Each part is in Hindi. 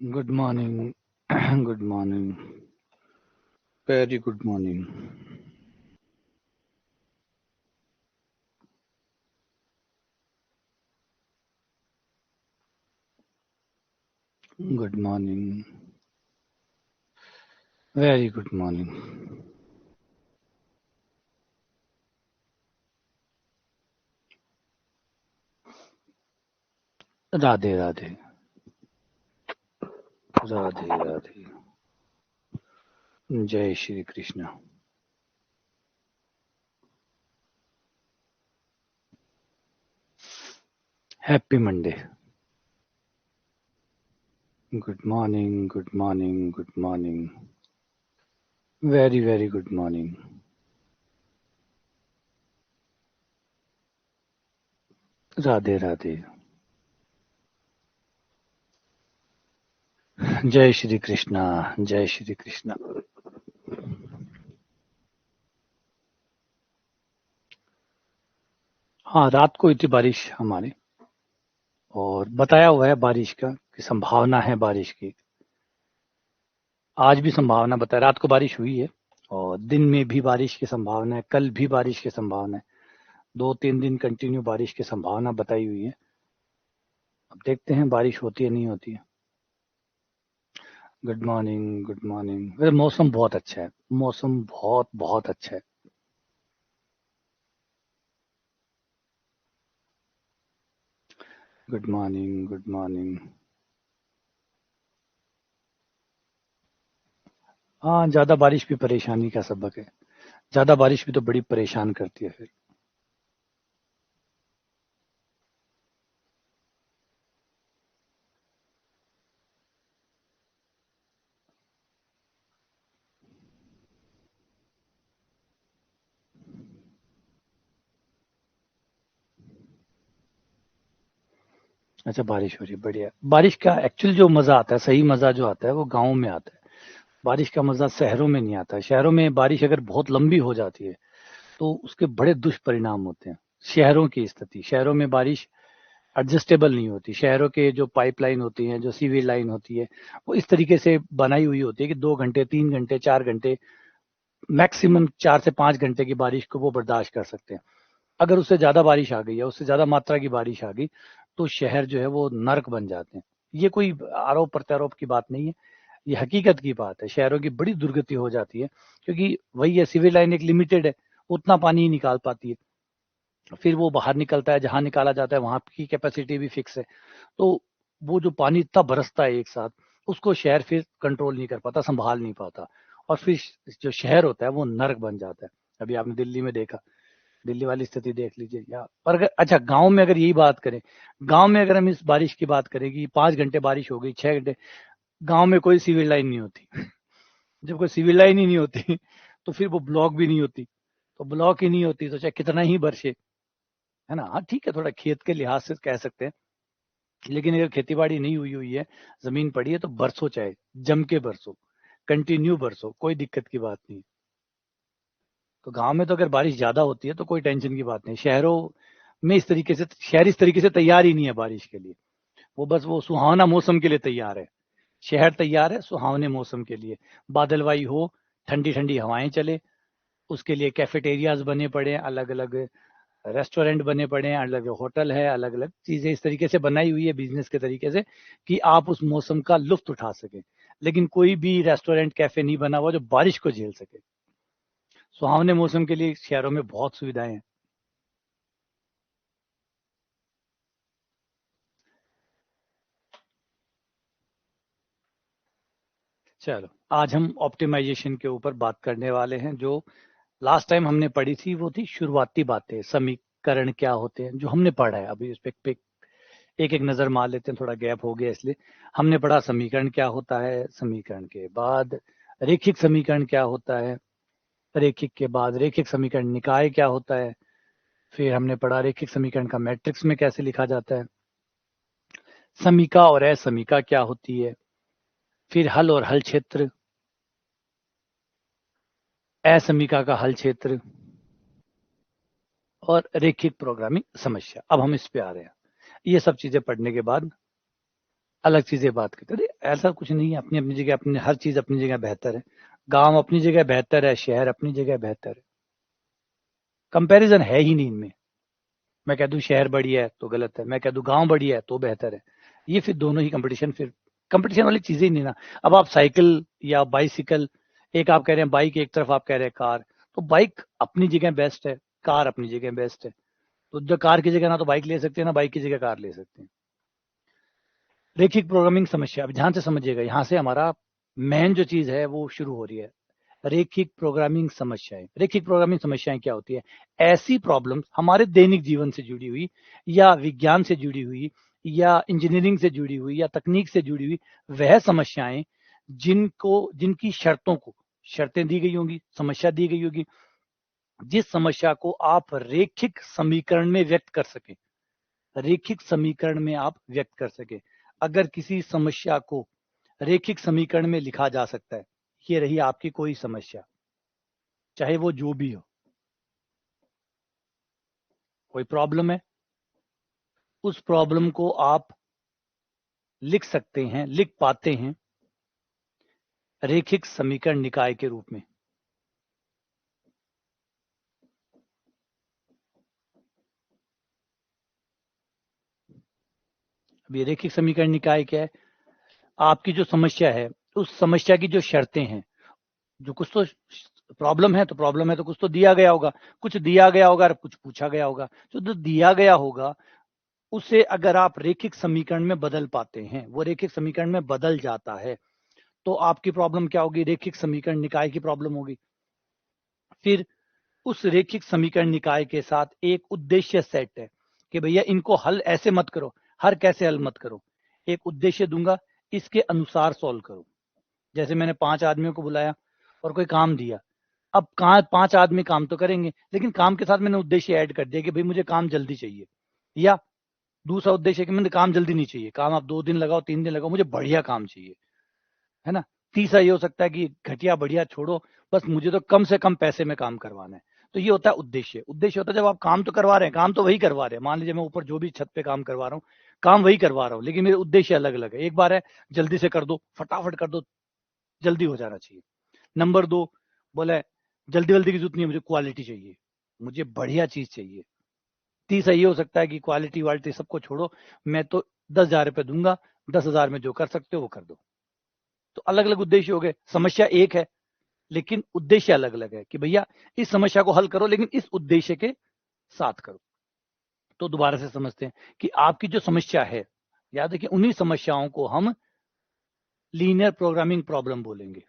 Good morning. Good morning. Very good morning. Good morning. Very good morning. Radhe Radhe Radhe Radhe जय Shri Krishna happy Monday good morning good morning good morning very very good morning Radhe Radhe जय श्री कृष्ण जय श्री कृष्ण हाँ रात को हुई थी बारिश हमारे और बताया हुआ है बारिश का कि संभावना है बारिश की आज भी संभावना बताया रात को बारिश हुई है और दिन में भी बारिश की संभावना है कल भी बारिश की संभावना है 2-3 दिन कंटिन्यू बारिश की संभावना बताई हुई है अब देखते हैं बारिश होती है नहीं होती है गुड मॉर्निंग गुड मॉर्निंग वैसे मौसम बहुत अच्छा है मौसम बहुत बहुत अच्छा है गुड मॉर्निंग गुड मॉर्निंग हाँ ज्यादा बारिश भी परेशानी का सबक है ज्यादा बारिश भी तो बड़ी परेशान करती है फिर अच्छा बारिश हो रही है बढ़िया बारिश का एक्चुअल जो मजा आता है सही मजा जो आता है वो गाँव में आता है बारिश का मजा शहरों में नहीं आता है शहरों में बारिश अगर बहुत लंबी हो जाती है तो उसके बड़े दुष्परिणाम होते हैं शहरों की स्थिति शहरों में बारिश एडजस्टेबल नहीं होती शहरों के जो पाइपलाइन होती हैं जो सीवेज लाइन होती है वो इस तरीके से बनाई हुई होती है कि 2 घंटे 3 घंटे 4 घंटे मैक्सिमम 4 से 5 घंटे की बारिश को वो बर्दाश्त कर सकते हैं अगर उससे ज्यादा बारिश आ गई या उससे ज्यादा मात्रा की बारिश आ गई तो शहर जो है वो नर्क बन जाते हैं ये कोई आरोप प्रत्यारोप की बात नहीं है ये हकीकत की बात है शहरों की बड़ी दुर्गति हो जाती है क्योंकि वही है सिविल लाइन एक लिमिटेड है उतना पानी ही निकाल पाती है फिर वो बाहर निकलता है जहां निकाला जाता है वहां की कैपेसिटी भी फिक्स है तो वो जो पानी इतना बरसता है एक साथ उसको शहर फिर कंट्रोल नहीं कर पाता संभाल नहीं पाता और फिर जो शहर होता है वो नर्क बन जाता है अभी आपने दिल्ली में देखा दिल्ली वाली स्थिति देख लीजिए या पर अगर अच्छा गांव में अगर यही बात करें गांव में अगर हम इस बारिश की बात करें कि 5 घंटे बारिश हो गई 6 घंटे गांव में कोई सिविल लाइन नहीं होती जब कोई सिविल लाइन ही नहीं होती तो फिर वो ब्लॉक भी नहीं होती तो ब्लॉक ही नहीं होती तो चाहे कितना ही बरसे है ना हाँ ठीक है थोड़ा खेत के लिहाज से कह सकते हैं लेकिन अगर खेती बाड़ी नहीं हुई हुई है जमीन पड़ी है तो बरसों चाहे जम के बरसों कंटिन्यू बरसों कोई दिक्कत की बात नहीं तो गांव में तो अगर बारिश ज्यादा होती है तो कोई टेंशन की बात नहीं शहरों में इस तरीके से शहर इस तरीके से तैयार ही नहीं है बारिश के लिए वो बस वो सुहावना मौसम के लिए तैयार है शहर तैयार है सुहावने मौसम के लिए बादलवाई हो ठंडी ठंडी हवाएं चले उसके लिए कैफेटेरियाज बने पड़े अलग अलग रेस्टोरेंट बने पड़े हैं अलग होटल है अलग अलग चीजें इस तरीके से बनाई हुई है बिजनेस के तरीके से कि आप उस मौसम का लुत्फ उठा सकें लेकिन कोई भी रेस्टोरेंट कैफे नहीं बना हुआ जो बारिश को झेल सके सुहावने मौसम के लिए शहरों में बहुत सुविधाएं हैं चलो आज हम ऑप्टिमाइजेशन के ऊपर बात करने वाले हैं जो लास्ट टाइम हमने पढ़ी थी वो थी शुरुआती बातें समीकरण क्या होते हैं जो हमने पढ़ा है अभी उस पे एक एक नजर मार लेते हैं थोड़ा गैप हो गया इसलिए हमने पढ़ा समीकरण क्या होता है समीकरण के बाद रेखिक समीकरण क्या होता है रेखिक के बाद रेखिक समीकरण निकाय क्या होता है फिर हमने पढ़ा रेखिक समीकरण का मैट्रिक्स में कैसे लिखा जाता है समीका और असमीका क्या होती है फिर हल और हल क्षेत्र असमीका का हल क्षेत्र और रेखिक प्रोग्रामिंग समस्या अब हम इस पे आ रहे हैं ये सब चीजें पढ़ने के बाद अलग चीजें बात करते हैं। अरे ऐसा कुछ नहीं है, अपनी अपनी जगह, अपनी हर चीज अपनी जगह बेहतर है। गांव अपनी जगह बेहतर है, शहर अपनी जगह बेहतर है। कंपैरिजन है ही नहीं इनमें। मैं कह दूं शहर बढ़िया है तो गलत है, मैं कह दूं गांव बढ़िया है तो बेहतर है। ये फिर दोनों ही कंपटीशन, फिर कंपटीशन वाली चीजें ही नहीं ना। अब आप साइकिल या बाइसिकल, एक आप कह रहे हैं बाइक, एक तरफ आप कह रहे हैं कार, तो बाइक अपनी जगह बेस्ट है, कार अपनी जगह बेस्ट है। तो जो कार की जगह ना तो बाइक ले सकते हैं, ना बाइक की जगह कार ले सकते हैं। रेखिक प्रोग्रामिंग समस्या, अब ध्यान से समझिएगा, यहाँ से हमारा मेन जो चीज है वो शुरू हो रही है। रेखिक प्रोग्रामिंग समस्याएं, रेखिक प्रोग्रामिंग समस्याएं क्या होती है? ऐसी प्रॉब्लम्स हमारे दैनिक जीवन से जुड़ी हुई, या विज्ञान से जुड़ी हुई, या इंजीनियरिंग से जुड़ी हुई, या तकनीक से जुड़ी हुई वह समस्याएं जिनकी शर्तों को, शर्तें दी गई होंगी, समस्या दी गई होगी, जिस समस्या को आप रेखिक समीकरण में व्यक्त कर सके, रेखिक समीकरण में आप व्यक्त कर सके। अगर किसी समस्या को रेखिक समीकरण में लिखा जा सकता है, ये रही आपकी कोई समस्या, चाहे वो जो भी हो, कोई प्रॉब्लम है, उस प्रॉब्लम को आप लिख सकते हैं, लिख पाते हैं रेखिक समीकरण निकाय के रूप में। अब ये रेखिक समीकरण निकाय क्या है? आपकी जो समस्या है, उस समस्या की जो शर्तें हैं, जो कुछ तो प्रॉब्लम है, तो प्रॉब्लम है तो कुछ तो दिया गया होगा, कुछ दिया गया होगा और कुछ पूछा गया होगा। जो दिया गया होगा उसे अगर आप रेखिक समीकरण में बदल पाते हैं, वो रेखिक समीकरण में बदल जाता है, तो आपकी प्रॉब्लम क्या होगी? रेखिक समीकरण निकाय की प्रॉब्लम होगी। फिर उस रेखिक समीकरण निकाय के साथ एक उद्देश्य सेट है कि भैया इनको हल ऐसे मत करो, हर कैसे हल मत करो, एक उद्देश्य दूंगा, इसके अनुसार सॉल्व करो। जैसे मैंने 5 आदमियों को बुलाया और कोई काम दिया, अब कहाँ 5 आदमी काम तो करेंगे, लेकिन काम के साथ मैंने उद्देश्य ऐड कर दिया कि भाई मुझे काम जल्दी चाहिए, या दूसरा उद्देश्य कि मुझे काम जल्दी नहीं चाहिए, काम आप 2 दिन लगाओ, 3 दिन लगाओ, मुझे बढ़िया काम चाहिए, है ना। तीसरा ये हो सकता है कि घटिया बढ़िया छोड़ो, बस मुझे तो कम से कम पैसे में काम करवाना है। तो ये होता है उद्देश्य। उद्देश्य होता है जब आप काम तो करवा रहे हैं, काम तो वही करवा रहे हैं, मान लीजिए मैं ऊपर जो भी छत पे काम करवा रहा हूँ, काम वही करवा रहा हूँ, लेकिन मेरे उद्देश्य अलग अलग है। एक बार है जल्दी से कर दो, फटाफट कर दो, जल्दी हो जाना चाहिए। नंबर 2 बोला है जल्दी जल्दी की जरूरत नहीं है, मुझे क्वालिटी चाहिए, मुझे बढ़िया चीज चाहिए। तीसरा ये हो सकता है कि क्वालिटी वालिटी सबको छोड़ो, मैं तो 10,000 रुपये दूंगा, 10,000 में जो कर सकते हो वो कर दो। तो अलग अलग उद्देश्य हो गए। समस्या एक है लेकिन उद्देश्य अलग अलग है कि भैया इस समस्या को हल करो लेकिन इस उद्देश्य के साथ करो। तो दोबारा से समझते हैं कि आपकी जो समस्या है, याद रखिए उन्हीं समस्याओं को हम लीनियर प्रोग्रामिंग प्रॉब्लम बोलेंगे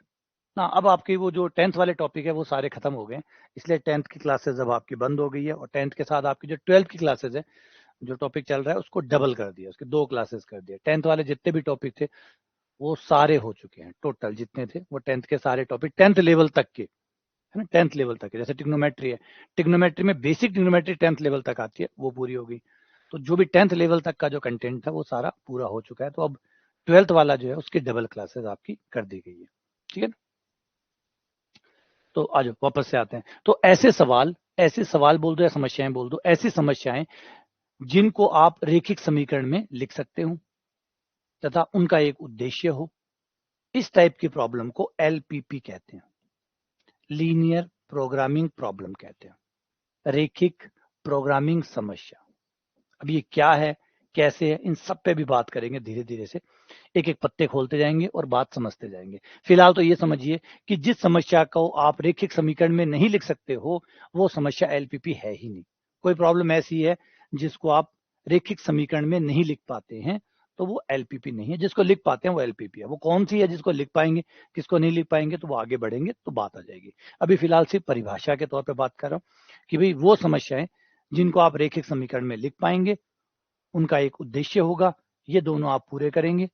ना। अब आपकी वो जो 10th वाले टॉपिक है वो सारे खत्म हो गए, इसलिए 10th की क्लासेस अब आपकी बंद हो गई है, और 10th के साथ आपकी जो 12th की क्लासेस है, जो टॉपिक चल रहा है उसको डबल कर दिया, उसके 2 क्लासेस कर दिया। 10th वाले जितने भी टॉपिक थे वो सारे हो चुके हैं, टोटल जितने थे वो 10th के सारे टॉपिक 10th लेवल तक के, है ना, 10th लेवल तक है। जैसे टिग्नोमेट्री है, टिग्नोमेट्री में बेसिक टिग्नोमेट्री 10th लेवल तक आती है, वो पूरी हो गई। तो जो भी 10th लेवल तक का जो कंटेंट था वो सारा पूरा हो चुका है। तो अब 12th वाला जो है उसकी डबल क्लासेस आपकी कर दी गई है, ठीक है ना। तो आज वापस से आते हैं। तो ऐसे सवाल बोल दो या समस्याएं बोल दो, ऐसी समस्याएं जिनको आप रेखिक समीकरण में लिख सकते हो तथा उनका एक उद्देश्य हो, इस टाइप की प्रॉब्लम को एलपीपी कहते हैं, लीनियर प्रोग्रामिंग प्रॉब्लम कहते हैं, रेखिक प्रोग्रामिंग समस्या। अब ये क्या है, कैसे है, इन सब पे भी बात करेंगे धीरे धीरे से, एक एक पत्ते खोलते जाएंगे और बात समझते जाएंगे। फिलहाल तो ये समझिए कि जिस समस्या को आप रेखिक समीकरण में नहीं लिख सकते हो वो समस्या एलपीपी है ही नहीं। कोई प्रॉब्लम ऐसी है जिसको आप रेखिक समीकरण में नहीं लिख पाते हैं तो वो एलपीपी नहीं है, जिसको लिख पाते हैं वो एलपीपी है। वो कौन सी है जिसको लिख पाएंगे, किसको नहीं लिख पाएंगे, तो वो आगे बढ़ेंगे तो बात आ जाएगी। अभी फिलहाल सिर्फ परिभाषा के तौर पर बात कर रहा हूँ कि भाई वो समस्याएं जिनको आप रेखिक समीकरण में लिख पाएंगे, उनका एक उद्देश्य होगा, ये दोनों आप पूरे करेंगे,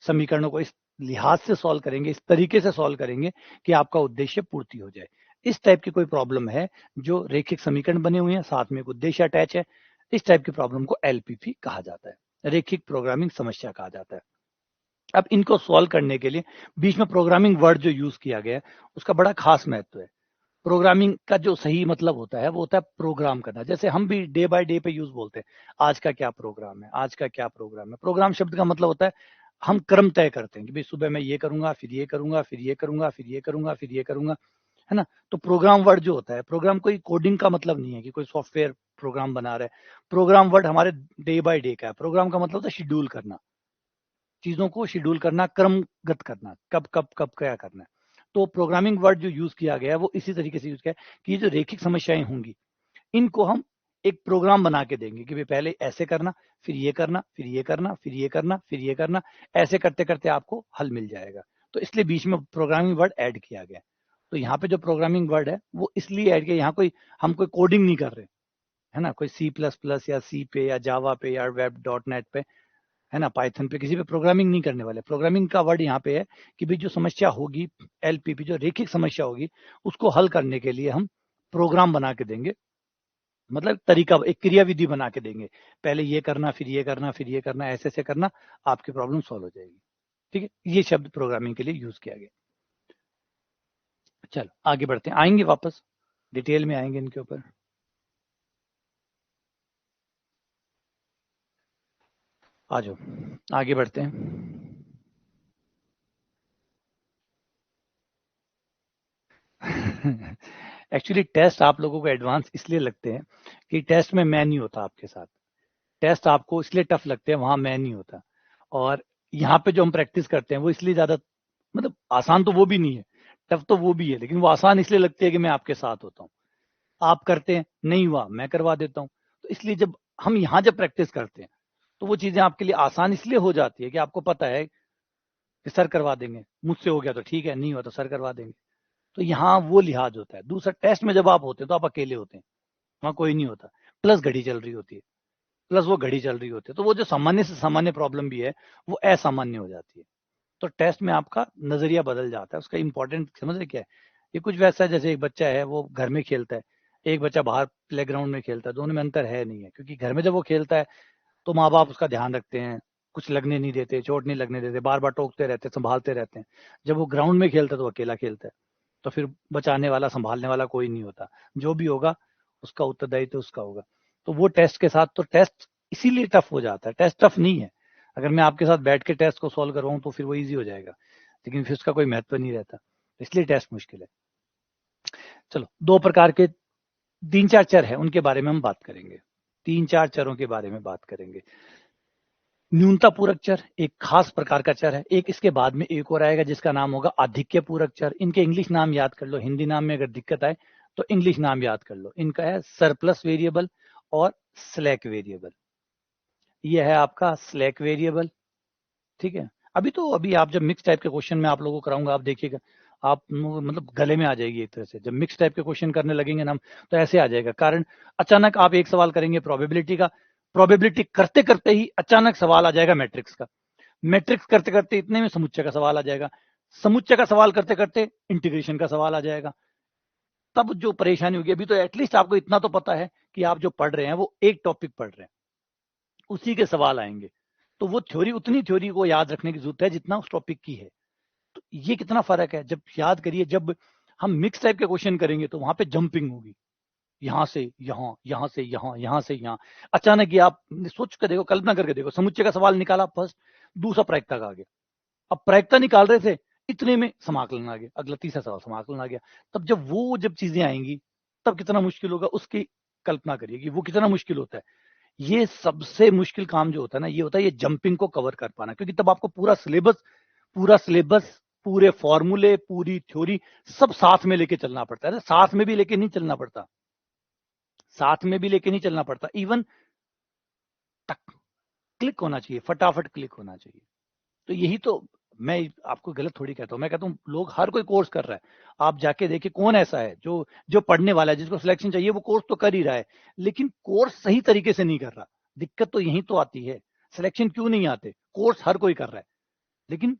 समीकरणों को इस लिहाज से सॉल्व करेंगे, इस तरीके से सॉल्व करेंगे कि आपका उद्देश्य पूर्ति हो जाए। इस टाइप की कोई प्रॉब्लम है जो रेखिक समीकरण बने हुए हैं, साथ में एक उद्देश्य अटैच है, इस टाइप की प्रॉब्लम को एलपीपी कहा जाता है, रेखिक प्रोग्रामिंग समस्या कहा जाता है। अब इनको सॉल्व करने के लिए बीच में प्रोग्रामिंग वर्ड जो यूज किया गया है उसका बड़ा खास महत्व है। प्रोग्रामिंग का जो सही मतलब होता है वो होता है प्रोग्राम करना। जैसे हम भी डे बाय डे पे यूज बोलते हैं, आज का क्या प्रोग्राम है, आज का क्या प्रोग्राम है। प्रोग्राम शब्द का मतलब होता है हम क्रम तय करते हैं कि भाई सुबह मैं ये करूंगा, फिर ये करूंगा, फिर ये करूंगा, फिर ये करूंगा, फिर ये करूंगा, है ना। तो प्रोग्राम वर्ड जो होता है, प्रोग्राम कोई कोडिंग का मतलब नहीं है कि कोई सॉफ्टवेयर प्रोग्राम बना रहा है। प्रोग्राम वर्ड हमारे डे बाय डे का है। प्रोग्राम का मतलब होता है शेड्यूल करना, चीजों को शेड्यूल करना, क्रमगत करना, कब कब कब क्या करना है। तो प्रोग्रामिंग वर्ड जो यूज किया गया है वो इसी तरीके से यूज किया है कि ये जो रेखिक समस्याएं होंगी इनको हम एक प्रोग्राम बना के देंगे कि भाई पहले ऐसे करना, फिर ये करना, फिर ये करना, फिर ये करना, फिर ये करना, ऐसे करते करते आपको हल मिल जाएगा। तो इसलिए बीच में प्रोग्रामिंग वर्ड ऐड किया गया। तो यहाँ पे जो प्रोग्रामिंग वर्ड है वो इसलिए ऐड किया, यहाँ कोई हम कोई कोडिंग नहीं कर रहे, है ना। कोई C++ या सी पे या जावा पे या वेब डॉट नेट पे, है ना, पाइथन पे, किसी पे प्रोग्रामिंग नहीं करने वाले। प्रोग्रामिंग का वर्ड यहाँ पे है कि भाई जो समस्या होगी, LPP जो रेखिक समस्या होगी, उसको हल करने के लिए हम प्रोग्राम बना के देंगे। मतलब तरीका, एक क्रियाविधि बना के देंगे, पहले ये करना, फिर ये करना, फिर ये करना, ऐसे ऐसे करना, आपकी प्रॉब्लम सॉल्व हो जाएगी। ठीक है, ये शब्द प्रोग्रामिंग के लिए यूज किया गया। चलो आगे बढ़ते हैं, आएंगे वापस डिटेल में आएंगे इनके ऊपर। आ जाओ आगे बढ़ते हैं। एक्चुअली टेस्ट आप लोगों को एडवांस इसलिए लगते हैं कि टेस्ट में मैं नहीं होता आपके साथ। टेस्ट आपको इसलिए टफ लगते हैं, वहां मैं नहीं होता। और यहाँ पे जो हम प्रैक्टिस करते हैं वो इसलिए ज्यादा, मतलब आसान तो वो भी नहीं है, टफ तो वो भी है, लेकिन वो आसान इसलिए लगती है कि मैं आपके साथ होता हूँ। आप करते हैं, नहीं हुआ मैं करवा देता हूँ। तो इसलिए जब हम यहाँ जब प्रैक्टिस करते हैं तो वो चीजें आपके लिए आसान इसलिए हो जाती है कि आपको पता है कि सर करवा देंगे, मुझसे हो गया तो ठीक है, नहीं हुआ तो सर करवा देंगे। तो यहाँ वो लिहाज होता है। दूसरा, टेस्ट में जब आप होते हैं तो आप अकेले होते हैं, वहां कोई नहीं होता, प्लस घड़ी चल रही होती है, प्लस वो घड़ी चल रही होती है, तो वो जो सामान्य से सामान्य प्रॉब्लम भी है वो असामान्य हो जाती है। तो टेस्ट में आपका नजरिया बदल जाता है। उसका इंपॉर्टेंट समझ रहे क्या है, ये कुछ वैसा है जैसे एक बच्चा है वो घर में खेलता है, एक बच्चा बाहर प्लेग्राउंड में खेलता है, दोनों में अंतर है नहीं है। क्योंकि घर में जब वो खेलता है तो माँ बाप उसका ध्यान रखते हैं, कुछ लगने नहीं देते, चोट नहीं लगने देते, बार बार टोकते रहते, संभालते रहते हैं। जब वो ग्राउंड में खेलता है तो वो अकेला खेलता है, तो फिर बचाने वाला, संभालने वाला कोई नहीं होता। जो भी होगा उसका उत्तरदायित्व तो उसका होगा। तो वो टेस्ट के साथ, तो टेस्ट इसीलिए टफ हो जाता है। टेस्ट टफ नहीं है, अगर मैं आपके साथ बैठ के टेस्ट को सॉल्व करवाऊं तो फिर वो इजी हो जाएगा, लेकिन फिर उसका कोई महत्व नहीं रहता, इसलिए टेस्ट मुश्किल है। चलो, दो प्रकार के तीन चार चर है, उनके बारे में हम बात करेंगे। तीन चार चरों के बारे में बात करेंगे। न्यूनता पूरक चर एक खास प्रकार का चर है। एक इसके बाद में एक और आएगा जिसका नाम होगा आधिक्य पूरक चर। इनके इंग्लिश नाम याद कर लो, हिंदी नाम में अगर दिक्कत आए तो इंग्लिश नाम याद कर लो। इनका है सरप्लस वेरिएबल और स्लैक वेरिएबल। ये है आपका स्लैक वेरिएबल, ठीक है। अभी आप जब मिक्स टाइप के क्वेश्चन में आप लोगों को कराऊंगा, आप देखिएगा, आप मतलब गले में आ जाएगी एक तरह से। जब मिक्स टाइप के क्वेश्चन करने लगेंगे ना हम, तो ऐसे आ जाएगा। कारण अचानक आप एक सवाल करेंगे प्रोबेबिलिटी का, प्रोबेबिलिटी करते करते ही अचानक सवाल आ जाएगा मैट्रिक्स का, मैट्रिक्स करते करते इतने में समुच्चय का सवाल आ जाएगा, समुच्चय का सवाल करते करते इंटीग्रेशन का सवाल आ जाएगा। तब जो परेशानी होगी, अभी तो एटलीस्ट आपको इतना तो पता है कि आप जो पढ़ रहे हैं वो एक टॉपिक पढ़ रहे हैं, उसी के सवाल आएंगे। तो वो थ्योरी, उतनी थ्योरी को याद रखने की जरूरत है जितना उस टॉपिक की है। तो ये कितना फर्क है, जब याद करिए, जब हम मिक्स टाइप के क्वेश्चन करेंगे तो वहां पे जंपिंग होगी, यहां से यहां, यहां से यहां, यहां से यहां। अचानक ही आप सोच कर देखो, कल्पना करके देखो, समुच्चय का सवाल निकाला फर्स्ट, दूसरा प्रायिकता का आ गया, अब प्रायिकता निकाल रहे थे, इतने में समाकलन आ गया, अगला तीसरा सवाल समाकलन आ गया। तब जब चीजें आएंगी तब कितना मुश्किल होगा, उसकी कल्पना करिए कि वो कितना मुश्किल होता है। ये सबसे मुश्किल काम जो होता है ना, ये होता है ये जंपिंग को कवर कर पाना। क्योंकि तब आपको पूरा सिलेबस, पूरे फॉर्मूले, पूरी थ्योरी सब साथ में लेके चलना पड़ता है। साथ में भी लेके नहीं चलना पड़ता, साथ में भी लेके नहीं चलना पड़ता, इवन टक क्लिक होना चाहिए, फटाफट क्लिक होना चाहिए। तो यही तो, मैं आपको गलत थोड़ी कहता हूं, मैं कहता हूं लोग, हर कोई कोर्स कर रहा है। आप जाके देखिए कौन ऐसा है जो जो पढ़ने वाला है, जिसको सिलेक्शन चाहिए, वो कोर्स तो कर ही रहा है, लेकिन कोर्स सही तरीके से नहीं कर रहा। दिक्कत तो यही तो आती है, सिलेक्शन क्यों नहीं आते, कोर्स हर कोई कर रहा है लेकिन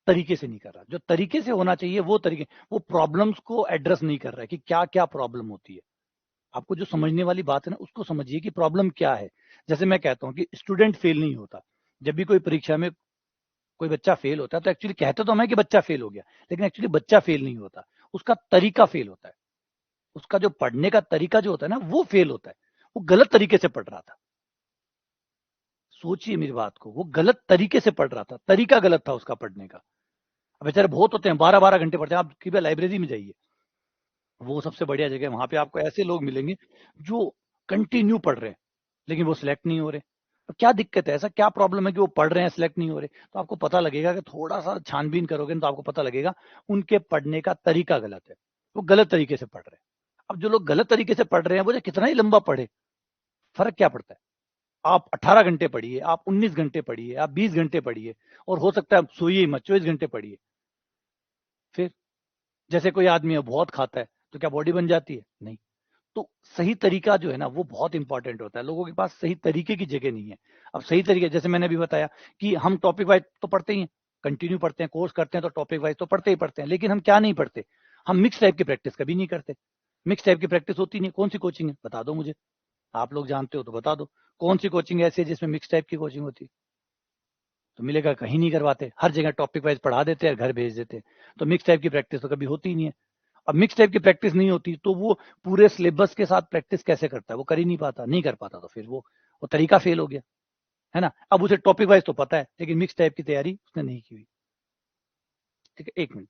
तरीके से नहीं कर रहा। जो तरीके से होना चाहिए वो तरीके, वो प्रॉब्लम्स को एड्रेस नहीं कर रहा है कि क्या क्या प्रॉब्लम होती है। आपको जो समझने वाली बात है ना, उसको समझिए कि प्रॉब्लम क्या है। जैसे मैं कहता हूं कि स्टूडेंट फेल नहीं होता। जब भी कोई परीक्षा में कोई बच्चा फेल होता है तो एक्चुअली कहते तो मैं कि बच्चा फेल हो गया, लेकिन एक्चुअली बच्चा फेल नहीं होता, उसका तरीका फेल होता है। उसका जो पढ़ने का तरीका जो होता है ना, वो फेल होता है, वो गलत तरीके से पढ़ रहा था। सोचिए मेरी बात को, वो गलत तरीके से पढ़ रहा था, तरीका गलत था उसका पढ़ने का। अब बेचारे बहुत होते हैं 12-12 घंटे पढ़ते हैं, आप कृपया लाइब्रेरी में जाइए, वो सबसे बढ़िया जगह है। वहां पे आपको ऐसे लोग मिलेंगे जो कंटिन्यू पढ़ रहे हैं लेकिन वो सिलेक्ट नहीं हो रहे। तो क्या दिक्कत है, ऐसा क्या प्रॉब्लम है कि वो पढ़ रहे हैं सिलेक्ट नहीं हो रहे? तो आपको पता लगेगा कि थोड़ा सा छानबीन करोगे तो आपको पता लगेगा उनके पढ़ने का तरीका गलत है, वो गलत तरीके से पढ़ रहे हैं। अब जो लोग गलत तरीके से पढ़ रहे हैं वो जो कितना ही लंबा पढ़े, फर्क क्या पड़ता है? आप 18 घंटे पढ़िए, आप 19 घंटे पढ़िए, आप 20 घंटे पढ़िए, और हो सकता है आप सोइए मत, 24 घंटे पढ़िए। फिर जैसे कोई आदमी है बहुत खाता है तो क्या बॉडी बन जाती है? नहीं। तो सही तरीका जो है ना वो बहुत इंपॉर्टेंट होता है, लोगों के पास सही तरीके की जगह नहीं है। अब सही तरीके जैसे मैंने अभी बताया कि हम टॉपिक वाइज तो पढ़ते ही हैं, कंटिन्यू पढ़ते हैं, कोर्स करते हैं तो टॉपिक वाइज तो पढ़ते ही पढ़ते हैं, लेकिन हम क्या नहीं पढ़ते, हम मिक्स टाइप की प्रैक्टिस कभी नहीं करते। मिक्स टाइप की प्रैक्टिस होती नहीं, कौन सी कोचिंग है बता दो मुझे, आप लोग जानते हो तो बता दो, कौन सी कोचिंग ऐसी है जिसमें मिक्स टाइप की कोचिंग होती है? तो मिलेगा, कहीं नहीं करवाते, हर जगह टॉपिक वाइज पढ़ा देते हैं, घर भेज देते हैं। तो मिक्स टाइप की प्रैक्टिस तो कभी होती ही नहीं है। अब मिक्स टाइप की प्रैक्टिस नहीं होती तो वो पूरे सिलेबस के साथ प्रैक्टिस कैसे करता है? वो कर ही नहीं पाता, नहीं कर पाता, तो फिर वो तरीका फेल हो गया, है ना? अब उसे टॉपिक वाइज तो पता है लेकिन मिक्स टाइप की तैयारी उसने नहीं की हुई। ठीक है, एक मिनट।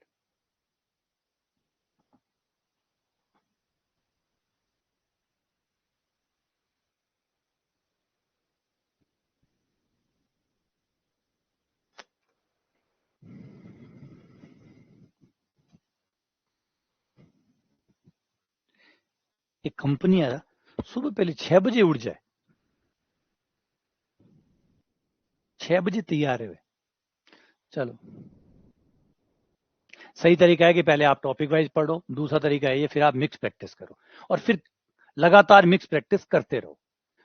एक कंपनी आ रहा, सुबह पहले 6 बजे उठ जाए, 6 बजे तैयार है वे। चलो, सही तरीका है कि पहले आप टॉपिक वाइज पढ़ो, दूसरा तरीका है ये फिर आप मिक्स प्रैक्टिस करो, और फिर लगातार मिक्स प्रैक्टिस करते रहो।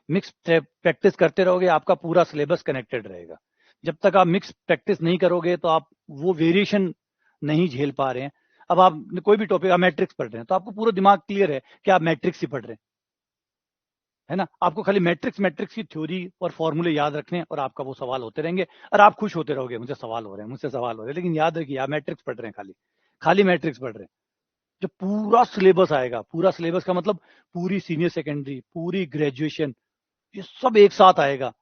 मिक्स प्रैक्टिस करते रहोगे, आपका पूरा सिलेबस कनेक्टेड रहेगा। जब तक आप मिक्स प्रैक्टिस नहीं करोगे तो आप वो वेरिएशन नहीं झेल पा रहे हैं। अब आप कोई भी टॉपिक, आप मैट्रिक्स पढ़ रहे हैं तो आपको पूरा दिमाग क्लियर है कि आप मैट्रिक्स ही पढ़ रहे हैं, है ना? आपको खाली मैट्रिक्स मैट्रिक्स की थ्योरी और फॉर्मूले याद रखने हैं और आपका वो सवाल होते रहेंगे, और आप खुश होते रहोगे, मुझे सवाल हो रहे हैं, मुझसे सवाल हो रहे हैं, लेकिन याद रखिए आप मैट्रिक्स पढ़ रहे हैं, खाली खाली मैट्रिक्स पढ़ रहे हैं। जब पूरा सिलेबस आएगा, पूरा सिलेबस का मतलब पूरी सीनियर सेकेंडरी, पूरी ग्रेजुएशन, ये सब एक साथ आएगा,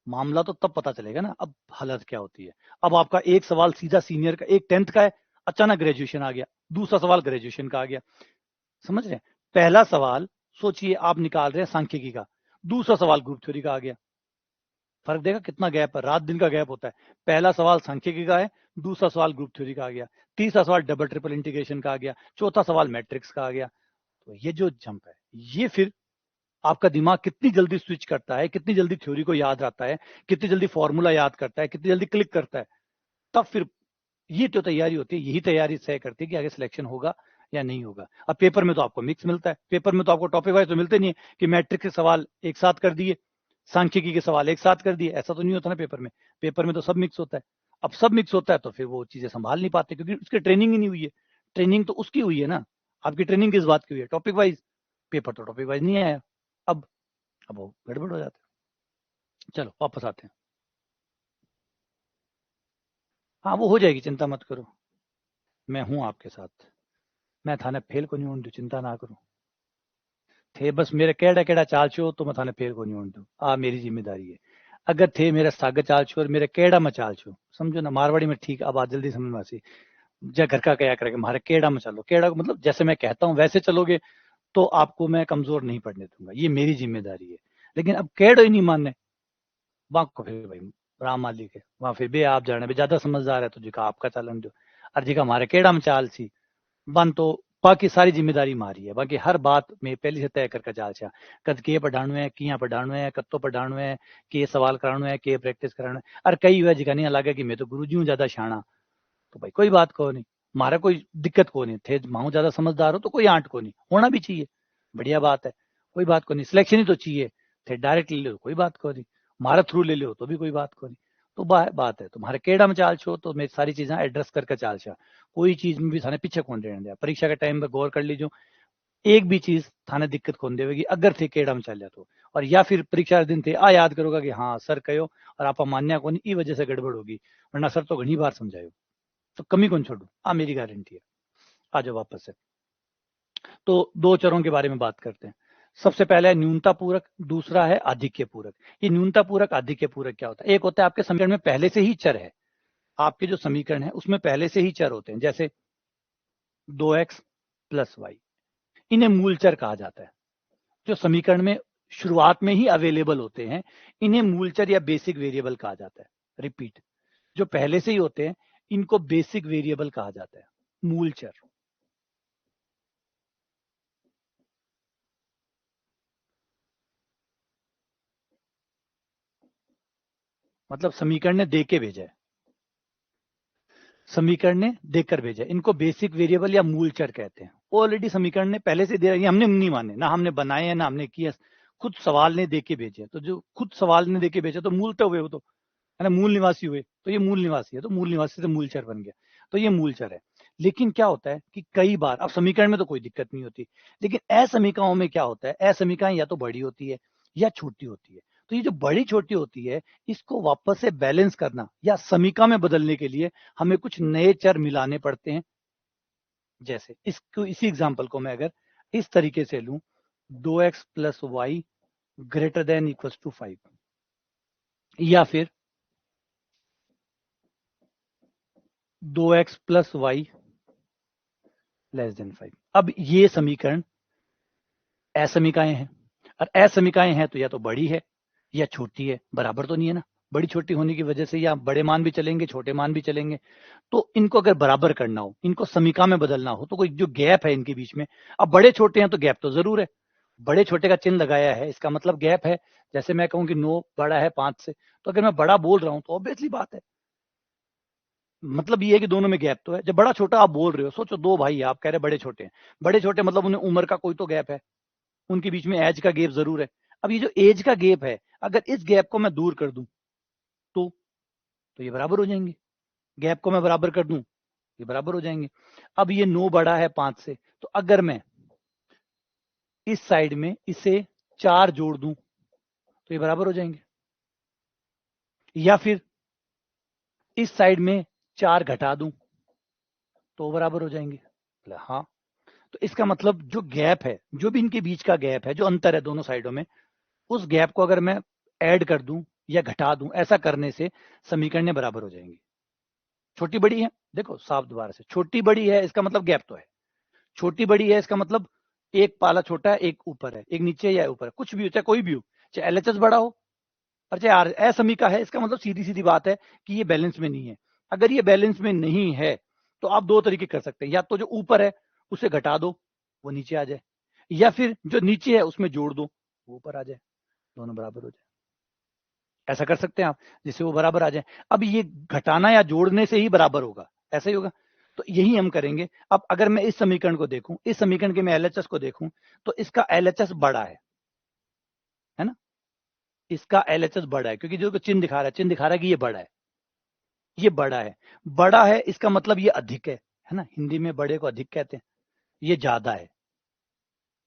मामला तो तब पता चलेगा ना अब हालत क्या होती है। अब आपका एक सवाल सीधा सीनियर का, एक 10th का है, अचानक ग्रेजुएशन आ गया, दूसरा सवाल ग्रेजुएशन का आ गया, समझ रहे हैं? पहला सवाल सोचिए आप निकाल रहे हैं सांख्यिकी का, दूसरा सवाल ग्रुप थ्योरी का आ गया, फर्क देगा कितना गैप है, रात दिन का गैप होता है। पहला सवाल सांख्यिकी का है, दूसरा सवाल ग्रुप थ्योरी का आ गया, तीसरा सवाल डबल ट्रिपल इंटीग्रेशन का आ गया, चौथा सवाल मैट्रिक्स का आ गया। तो ये जो जंप है, ये फिर आपका दिमाग कितनी जल्दी स्विच करता है, कितनी जल्दी थ्योरी को याद आता है, कितनी जल्दी फॉर्मूला याद करता है, कितनी जल्दी क्लिक करता है, तब फिर ये जो तैयारी होती है, यही तैयारी तय करती है कि आगे सिलेक्शन होगा या नहीं होगा। अब पेपर में तो आपको मिक्स मिलता है, पेपर में तो आपको टॉपिक वाइज तो मिलते नहीं है कि मैट्रिक के सवाल एक साथ कर दिए, सांख्यिकी के सवाल एक साथ कर दिए, ऐसा तो नहीं होता ना पेपर में। पेपर में तो सब मिक्स होता है। अब सब मिक्स होता है तो फिर वो चीजें संभाल नहीं पाते, क्योंकि उसकी ट्रेनिंग ही नहीं हुई है। ट्रेनिंग तो उसकी हुई है ना, आपकी ट्रेनिंग किस बात की हुई है? Topic wise. पेपर तो टॉपिक वाइज नहीं आया। अब अब वो गड़बड़ हो जाता है। चलो वापस आते हैं। हाँ, वो हो जाएगी, चिंता मत करो, मैं हूँ आपके साथ। मैं थाने फेल को नहीं होने दूं, चिंता ना करो। थे बस मेरे केड़ा केड़ा चाल छो तो मैं थाने फेल को नहीं होने दूं, आ मेरी जिम्मेदारी है। अगर थे मेरा साग चाल छो और मेरे केड़ा में चाल छो, समझो ना, मारवाड़ी में ठीक, अब आज जल्दी समझ में आसी। जा घर का क्या करेगा, हमारे केड़ा में चलो, केड़ा को मतलब जैसे मैं कहता हूँ वैसे चलोगे तो आपको मैं कमजोर नहीं पड़ने दूंगा, ये मेरी जिम्मेदारी है। लेकिन अब केड़ो ही नहीं मानने, वहां को फिर भाई राम मालिक है, वहां फिर भी आप जाने भी ज्यादा समझदार है तो जिका आपका चालन दो, और जिका हमारे केड़ा में चाल सी बन तो बाकी सारी जिम्मेदारी मारी है, बाकी हर बात में पहले से तय करके चाल छा, कद के पढ़ाणु है, किया पढ़ाणु है, कत्तो पढ़ाणु है, के सवाल कराणु है, के प्रैक्टिस कराणु है। और कई हुआ जिका नहीं लगे कि मैं तो गुरु जी हूँ ज्यादा शाना, तो भाई कोई बात को नहीं, मारा कोई दिक्कत को नहीं थे, माऊ ज्यादा समझदार हो तो कोई आंट को नहीं, होना भी चाहिए, बढ़िया बात है, कोई बात को नहीं, सिलेक्शन ही तो चाहिए, थे डायरेक्ट ले लो कोई बात को नहीं, मारा थ्रू ले लो तो भी कोई बात को नहीं। तो बात है तुम्हारे केड़ा में चाल छो तो मैं सारी चीजें एड्रेस करके चाल छा, कोई चीज में भी थाने पीछे कौन रहने दिया, परीक्षा के टाइम पे गौर कर लीजिए, एक भी चीज थाने दिक्कत कौन देगी अगर थे केड़ा में चल जाए तो, और या फिर परीक्षा के दिन थे आ याद करोगा कि हाँ सर कहो और आप मान्या को नहीं, ई वजह से गड़बड़ होगी, वरना सर तो घनी बार समझायो, तो कमी कौन छोड़ू, आ मेरी गारंटी है। आ जाओ वापस से। तो दो चरों के बारे में बात करते हैं। सबसे पहला है न्यूनता पूरक, दूसरा है आधिक्य पूरक। ये न्यूनता पूरक आधिक्य पूरक क्या होता है? एक होता है आपके समीकरण में पहले से ही चर है, आपके जो समीकरण है उसमें पहले से ही चर होते हैं, जैसे 2x प्लस वाई, इन्हें मूल चर कहा जाता है। जो समीकरण में शुरुआत में ही अवेलेबल होते हैं इन्हें मूल चर या बेसिक वेरिएबल कहा जाता है। रिपीट, जो पहले से ही होते हैं इनको बेसिक वेरिएबल कहा जाता है, मूल चर। मतलब समीकरण ने दे के भेजा है, समीकरण ने देकर भेजा, इनको बेसिक वेरिएबल या मूल चर कहते हैं। ऑलरेडी समीकरण ने पहले से दे, हमने नहीं माने, ना हमने बनाए हैं ना हमने किया, खुद सवाल ने देके भेजे। तो जो खुद सवाल ने देके भेजा तो मूल तो हुए, वो तो है ना, मूल निवासी हुए, तो ये मूल निवासी है, तो मूल निवासी से मूल चर बन गया, तो ये मूल चर है। लेकिन क्या होता है कि कई बार, अब समीकरण में तो कोई दिक्कत नहीं होती, लेकिन असमीकाओं में क्या होता है, असमीकाएं या तो बड़ी होती है या छोटी होती है। तो ये जो बड़ी छोटी होती है इसको वापस से बैलेंस करना या समीका में बदलने के लिए हमें कुछ नए चर मिलाने पड़ते हैं। जैसे इसको, इसी एग्जांपल को मैं अगर इस तरीके से लूं, 2x plus Y greater than equal to 5, या फिर 2x plus Y less then 5। अब ये समीकरण असमीकाएं हैं, और असमीकाएं हैं तो या तो बड़ी है या छोटी है, बराबर तो नहीं है ना। बड़ी छोटी होने की वजह से या बड़े मान भी चलेंगे छोटे मान भी चलेंगे। तो इनको अगर बराबर करना हो, इनको समीका में बदलना हो, तो कोई जो गैप है इनके बीच में, अब बड़े छोटे हैं तो गैप तो जरूर है, बड़े छोटे का चिन्ह लगाया है इसका मतलब गैप है। जैसे मैं कहूं कि 9 बड़ा है 5 से, तो अगर मैं बड़ा बोल रहा हूं तो ऑब्वियसली बात है, मतलब ये है कि दोनों में गैप तो है। जब बड़ा छोटा आप बोल रहे हो, सोचो दो भाई आप कह रहे बड़े छोटे हैं, बड़े छोटे मतलब उन्हें उम्र का कोई तो गैप है, उनके बीच में एज का गैप जरूर है। अब ये जो एज का गैप है, अगर इस गैप को मैं दूर कर दूं तो ये बराबर हो जाएंगे। गैप को मैं बराबर कर दूं, ये बराबर हो जाएंगे। अब ये 9 बड़ा है 5 से, तो अगर मैं इस साइड में इसे 4 जोड़ दूं तो ये बराबर हो जाएंगे, या फिर इस साइड में 4 घटा दूं तो बराबर हो जाएंगे। हाँ, तो इसका मतलब जो गैप है, जो भी इनके बीच का गैप है, जो अंतर है दोनों साइडों में, उस गैप को अगर मैं ऐड कर दूं या घटा दूं, ऐसा करने से समीकरण बराबर हो जाएंगे। छोटी बड़ी है, देखो साफ दोबारा से, छोटी बड़ी है इसका मतलब गैप तो है, छोटी बड़ी है इसका मतलब एक पाला छोटा है एक ऊपर है, एक नीचे या ऊपर है, कुछ भी हो, चाहे कोई भी हो, चाहे एलएचएस बड़ा हो और चाहे आर असमीका है, इसका मतलब सीधी सीधी बात है कि ये बैलेंस में नहीं है। अगर ये बैलेंस में नहीं है तो आप दो तरीके कर सकते हैं, या तो जो ऊपर है उसे घटा दो वो नीचे आ जाए, या फिर जो नीचे है उसमें जोड़ दो वो ऊपर आ जाए, दोनों बराबर हो जाए। ऐसा कर सकते हैं आप जिससे वो बराबर आ जाए। अब ये घटाना या जोड़ने से ही बराबर होगा, ऐसा ही होगा, तो यही हम करेंगे। अब अगर मैं इस समीकरण को देखूं, इस समीकरण के मैं एलएचएस को देखूं, तो इसका एलएचएस बड़ा है ना, इसका एलएचएस बड़ा है, क्योंकि जो चिन्ह दिखा रहा है, चिन्ह दिखा रहा है कि ये बड़ा है, ये बड़ा है। बड़ा है इसका मतलब ये अधिक है ना, हिंदी में बड़े को अधिक कहते हैं, ये ज्यादा है,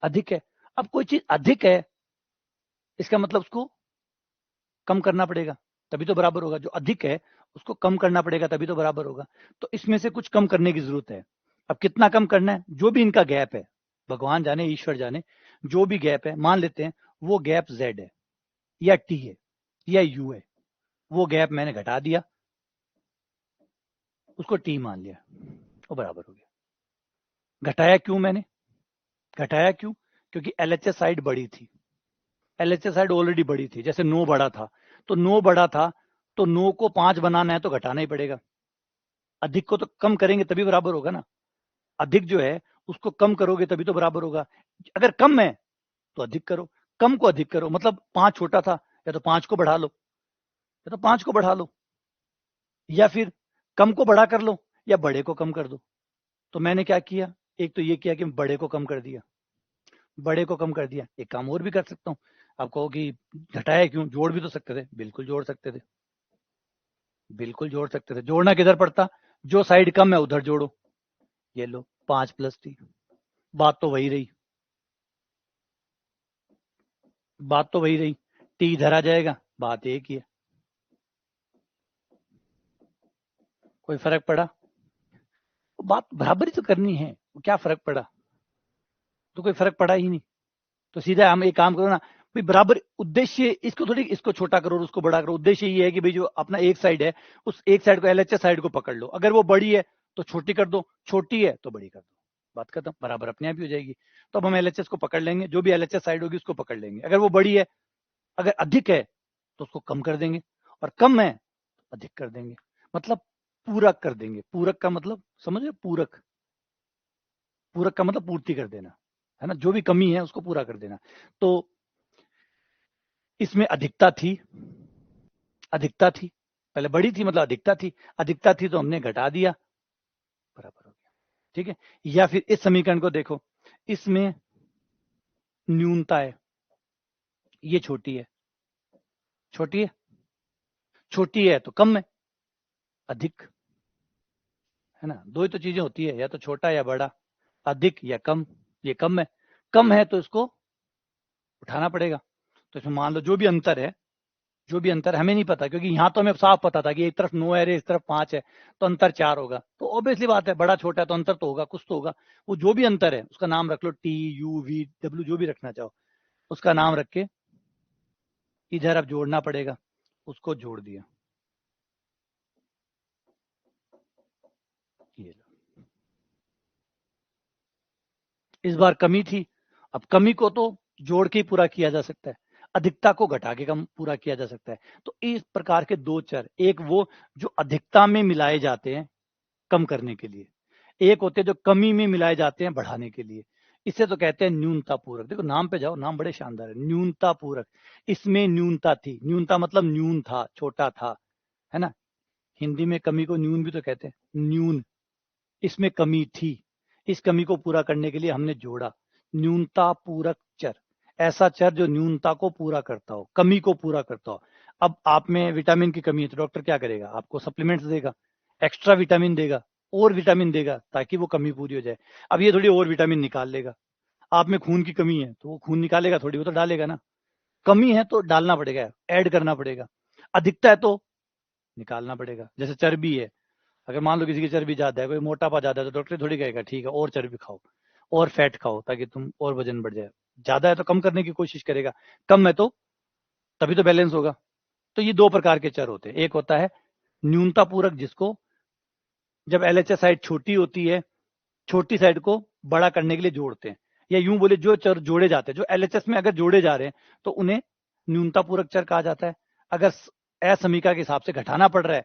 अधिक है। अब कोई चीज अधिक है इसका मतलब उसको कम करना पड़ेगा तभी तो बराबर होगा, जो अधिक है उसको कम करना पड़ेगा तभी तो बराबर होगा। तो इसमें से कुछ कम करने की जरूरत है। अब कितना कम करना है, जो भी इनका गैप है, भगवान जाने ईश्वर जाने, जो भी गैप है मान लेते हैं वो गैप z है या t है या u है, वो गैप मैंने घटा दिया, उसको t मान लिया, वो बराबर हो गया। घटाया क्यों मैंने, घटाया क्यों, क्योंकि एलएचएस साइड बड़ी थी, एलएचएस साइड ऑलरेडी बड़ी थी। जैसे 9 बड़ा था, तो 9 बड़ा था, तो 9 को 5 बनाना है तो घटाना ही पड़ेगा, अधिक को तो कम करेंगे तभी बराबर होगा ना, अधिक जो है उसको कम करोगे तभी तो बराबर होगा। अगर कम है तो अधिक करो, कम को अधिक करो, मतलब 5 छोटा था, या तो 5 को बढ़ा लो, या तो 5 को बढ़ा लो, या फिर कम को बड़ा कर लो या बड़े को कम कर दो। तो मैंने क्या किया, एक तो ये किया कि बड़े को कम कर दिया, बड़े को कम कर दिया। एक काम और भी कर सकता हूँ, आप कहो कि घटाया क्यों, जोड़ भी तो सकते थे, बिल्कुल जोड़ सकते थे, बिल्कुल जोड़ सकते थे। जोड़ना किधर पड़ता, जो साइड कम है उधर जोड़ो, ये लो 5 प्लस t, बात तो वही रही, बात तो वही रही, t इधर आ जाएगा, बात एक ही है। कोई फर्क पड़ा, बात बराबर ही तो करनी है, क्या फर्क पड़ा, तो कोई फर्क पड़ा ही नहीं। तो सीधा हम एक काम करो ना भाई, बराबर उद्देश्य इसको थोड़ी इसको छोटा करो और उसको बड़ा करो। उद्देश्य ये है कि भाई जो अपना एक साइड है उस एक साइड को एलएचएस साइड को पकड़ लो, अगर वो बड़ी है तो छोटी कर दो, छोटी है तो बड़ी कर दो, बात खत्म, बराबर अपने आप ही हो जाएगी। तो अब हम एलएचएस को पकड़ लेंगे, जो भी एलएचएस साइड होगी उसको पकड़ लेंगे। अगर वो बड़ी है, अगर अधिक है तो उसको कम कर देंगे, और कम है तो अधिक कर देंगे, मतलब पूरक कर देंगे। पूरक का मतलब समझ रहे हो? पूरक, पूरक का मतलब पूर्ति कर देना, है ना, जो भी कमी है उसको पूरा कर देना। तो इसमें अधिकता थी, अधिकता थी, पहले बड़ी थी मतलब अधिकता थी, अधिकता थी तो हमने घटा दिया, बराबर हो गया, ठीक है। या फिर इस समीकरण को देखो, इसमें न्यूनता है, ये छोटी है, छोटी है, छोटी है तो कम है, अधिक, है ना, दो ही तो चीजें होती है, या तो छोटा या बड़ा, अधिक या कम। ये कम है तो इसको उठाना पड़ेगा। तो इसमें मान लो जो भी अंतर है, जो भी अंतर हमें नहीं पता, क्योंकि यहाँ तो हमें साफ पता था कि एक तरफ 9 है, इस तरफ 5 है, तो अंतर 4 होगा। तो ऑब्वियसली बात है, बड़ा छोटा है तो अंतर तो होगा, कुछ तो होगा। वो जो भी अंतर है उसका नाम रख लो, टी यू वी डब्ल्यू, जो भी रखना चाहो उसका नाम रख के इधर अब जोड़ना पड़ेगा, उसको जोड़ दिया, ये लो। इस बार कमी थी, अब कमी को तो जोड़ के ही पूरा किया जा सकता है, अधिकता को घटा के कम पूरा किया जा सकता है। तो इस प्रकार के दो चर, एक वो जो अधिकता में मिलाए जाते हैं कम करने के लिए, एक होते हैं जो कमी में मिलाए जाते हैं बढ़ाने के लिए। इसे तो कहते हैं न्यूनता पूरक। देखो नाम पे जाओ, नाम बड़े शानदार है, न्यूनता पूरक। इसमें न्यूनता थी, न्यूनता मतलब न्यून था, छोटा था, है ना। हिंदी में कमी को न्यून भी तो कहते हैं, न्यून। इसमें कमी थी, इस कमी को पूरा करने के लिए हमने जोड़ा, न्यूनता पूरक चर, ऐसा चर जो न्यूनता को पूरा करता हो, कमी को पूरा करता हो। अब आप में विटामिन की कमी है तो डॉक्टर क्या करेगा, आपको सप्लीमेंट्स देगा, एक्स्ट्रा विटामिन देगा, और विटामिन देगा ताकि वो कमी पूरी हो जाए। अब ये थोड़ी और विटामिन निकाल लेगा। आप में खून की कमी है तो वो खून निकालेगा थोड़ी, वो तो डालेगा ना। कमी है तो डालना पड़ेगा, ऐड करना पड़ेगा। अधिकता है तो निकालना पड़ेगा। जैसे चर्बी है, अगर मान लो किसी की चर्बी ज्यादा है, कोई मोटापा ज्यादा है, तो डॉक्टर थोड़ी कहेगा ठीक है और चर्बी खाओ और फैट खाओ ताकि तुम और वजन बढ़ जाए। ज्यादा है तो कम करने की कोशिश करेगा, कम है तो तभी तो बैलेंस होगा। तो ये दो प्रकार के चर होते हैं, एक होता है न्यूनता पूरक, जिसको जब एलएचएस साइड छोटी होती है, छोटी साइड को बड़ा करने के लिए जोड़ते हैं, या यूं बोले जो चर जोड़े जाते हैं, जो एलएचएस में अगर जोड़े जा रहे हैं तो उन्हें न्यूनता पूरक चर कहा जाता है। अगर असमीका के हिसाब से घटाना पड़ रहा है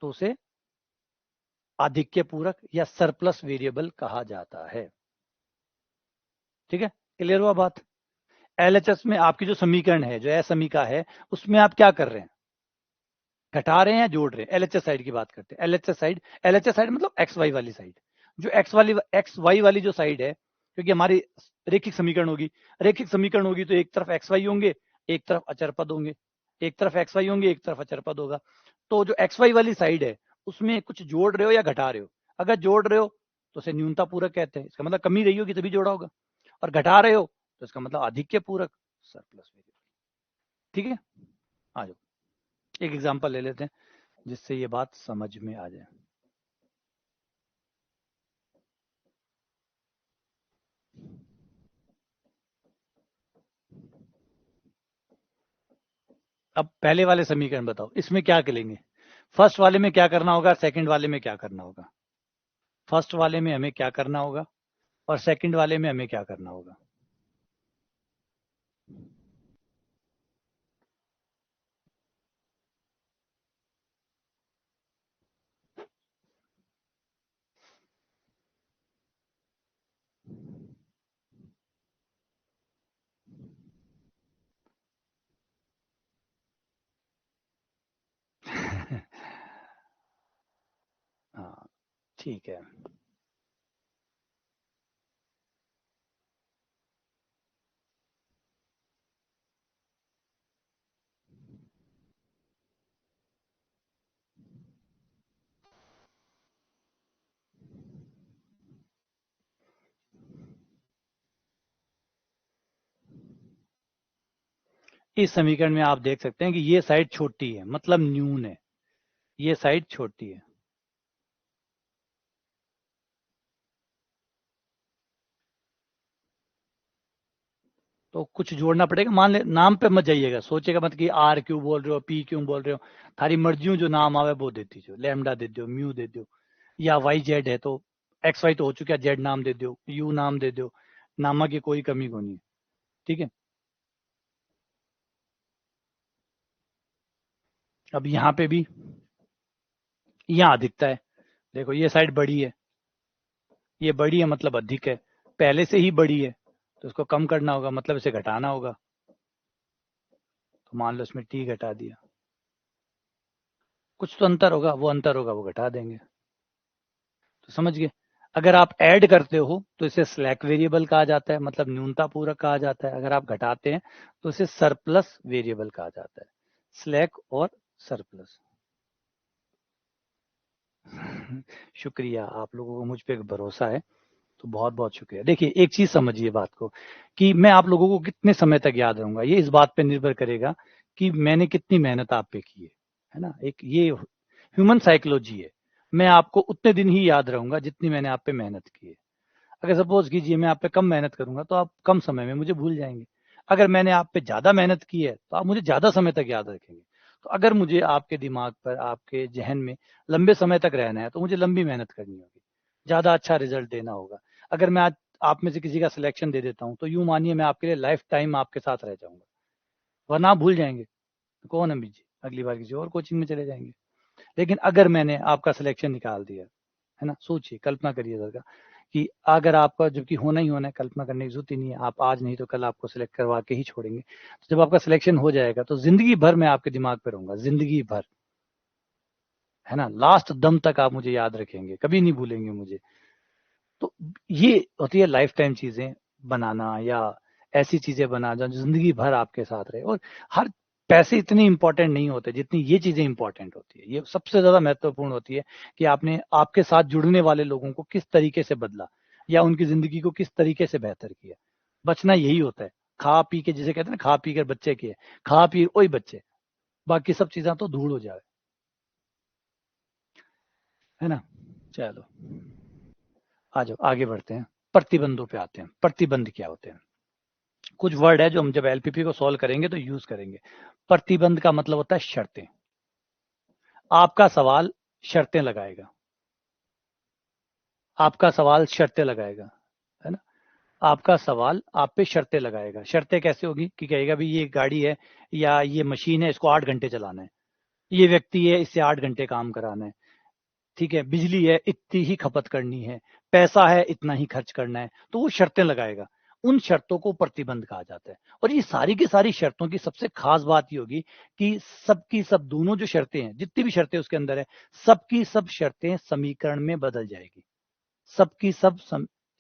तो उसे आधिक्य पूरक या सरप्लस वेरिएबल कहा जाता है। ठीक है, क्लियर हुआ बात। एलएचएस में आपकी जो समीकरण है, जो असमीका है, उसमें आप क्या कर रहे हैं, घटा रहे हैं या जोड़ रहे हैं। एलएचएस साइड की बात करते हैं, एलएचएस साइड मतलब एक्स वाई वाली साइड। जो एक्स वाई वाली जो साइड है, क्योंकि हमारी रेखिक समीकरण होगी, रेखिक समीकरण होगी तो एक तरफ एक्स वाई होंगे, एक तरफ अचर पद होंगे, एक तरफ एक्स वाई होंगे, एक तरफ अचर पद होगा। तो जो एक्स वाई वाली साइड है उसमें कुछ जोड़ रहे हो या घटा रहे हो, अगर जोड़ रहे हो तो उसे न्यूनता पूरक कहते हैं, इसका मतलब कमी रही होगी तभी जोड़ा होगा, और घटा रहे हो तो इसका मतलब आधिक्य पूरक, सरप्लस वेरिएबल। ठीक है, आ जाओ एक एग्जांपल ले लेते हैं जिससे ये बात समझ में आ जाए। अब पहले वाले समीकरण बताओ, इसमें क्या करेंगे, फर्स्ट वाले में क्या करना होगा, सेकंड वाले में क्या करना होगा। फर्स्ट वाले में हमें क्या करना होगा और सेकंड वाले में हमें क्या करना होगा। हाँ ठीक है, इस समीकरण में आप देख सकते हैं कि ये साइड छोटी है मतलब न्यून है, ये साइड छोटी है। तो कुछ जोड़ना पड़ेगा। मान ले नाम पे मत जाइएगा, सोचेगा मत कि आर क्यों बोल रहे हो, पी क्यों बोल रहे हो। थारी मर्जियों जो नाम आवे वो दे दीजिए, लैम्डा दे दो, म्यू दे दो, या वाई जेड है तो एक्स वाई तो हो चुका है, जेड नाम दे दो, यू नाम दे दो। नामा की कोई कमी को नहीं। ठीक है। अब यहाँ पे भी यहाँ अधिकता है। देखो ये साइड बड़ी है, ये बड़ी है मतलब अधिक है, पहले से ही बड़ी है तो इसको कम करना होगा, मतलब इसे घटाना होगा। तो मान लो इसमें टी घटा दिया, कुछ तो अंतर होगा, वो अंतर होगा वो घटा देंगे। तो समझ गए। अगर आप ऐड करते हो तो इसे स्लैक वेरिएबल कहा जाता है, मतलब न्यूनता पूरक कहा जाता है। अगर आप घटाते हैं तो इसे सरप्लस वेरिएबल कहा जाता है। स्लैक और सरप्लस। शुक्रिया, आप लोगों को मुझ पे भरोसा है तो बहुत बहुत शुक्रिया। देखिए एक चीज समझिए बात को, कि मैं आप लोगों को कितने समय तक याद रहूंगा ये इस बात पे निर्भर करेगा कि मैंने कितनी मेहनत आप पे की है ना। एक ये ह्यूमन साइकोलॉजी है। मैं आपको उतने दिन ही याद रहूंगा जितनी मैंने आप पे मेहनत की है। अगर सपोज कीजिए मैं आप पे कम मेहनत करूंगा तो आप कम समय में मुझे भूल जाएंगे। अगर मैंने आप पे ज्यादा मेहनत की है तो आप मुझे ज्यादा समय तक याद रखेंगे। तो अगर मुझे आपके दिमाग पर, आपके जहन में लंबे समय तक रहना है तो मुझे लंबी मेहनत करनी होगी, ज्यादा अच्छा रिजल्ट देना होगा। अगर मैं आज आप में से किसी का सिलेक्शन दे देता हूँ तो यूं मानिए मैं आपके लिए लाइफ टाइम आपके साथ रह जाऊंगा, वरना आप भूल जाएंगे। तो कौन अमित जी, अगली बार किसी और कोचिंग में चले जाएंगे। लेकिन अगर मैंने आपका सिलेक्शन निकाल दिया है ना, सोचिए, कल्पना करिए जरा कि अगर आपका, जबकि होना ही होना है, कल्पना करने की जरूरत ही नहीं है, आप आज नहीं तो कल आपको सिलेक्ट करवा के ही छोड़ेंगे। तो जब आपका सिलेक्शन हो जाएगा तो जिंदगी भर मैं आपके दिमाग पे रहूंगा, जिंदगी भर, है ना। लास्ट दम तक आप मुझे याद रखेंगे, कभी नहीं भूलेंगे मुझे। तो ये होती है लाइफ टाइम चीजें बनाना, या ऐसी चीजें बनाना जो जिंदगी भर आपके साथ रहे। और हर पैसे इतने इंपॉर्टेंट नहीं होते जितनी ये चीजें इंपॉर्टेंट होती है। ये सबसे ज्यादा महत्वपूर्ण होती है कि आपने आपके साथ जुड़ने वाले लोगों को किस तरीके से बदला, या उनकी जिंदगी को किस तरीके से बेहतर किया। बचना यही होता है। खा पी के, जिसे कहते हैं ना, खा पी कर बच्चे किए, खा पी वही बच्चे, बाकी सब चीजें तो धूल हो जाए, है ना। चलो आ जाओ आगे बढ़ते हैं, प्रतिबंधों पे आते हैं। प्रतिबंध क्या होते हैं? कुछ वर्ड है जो हम जब एलपीपी को सॉल्व करेंगे तो यूज करेंगे। प्रतिबंध का मतलब होता है शर्तें। आपका सवाल शर्तें लगाएगा, आपका सवाल शर्तें लगाएगा, है ना। आपका सवाल आप पे शर्तें लगाएगा। शर्तें कैसे होगी कि कहेगा भाई ये गाड़ी है या ये मशीन है, इसको 8 घंटे चलाना है। ये व्यक्ति है, इससे 8 घंटे काम कराना है। ठीक है, बिजली है, इतनी ही खपत करनी है। पैसा है, इतना ही खर्च करना है। तो वो शर्तें लगाएगा। उन शर्तों को प्रतिबंध कहा जाता है। और ये सारी की सारी शर्तों की सबसे खास बात ये होगी कि सबकी सब, दोनों जो शर्तें हैं, जितनी भी शर्तें उसके अंदर है, सबकी सब शर्तें समीकरण में बदल जाएगी। सबकी सब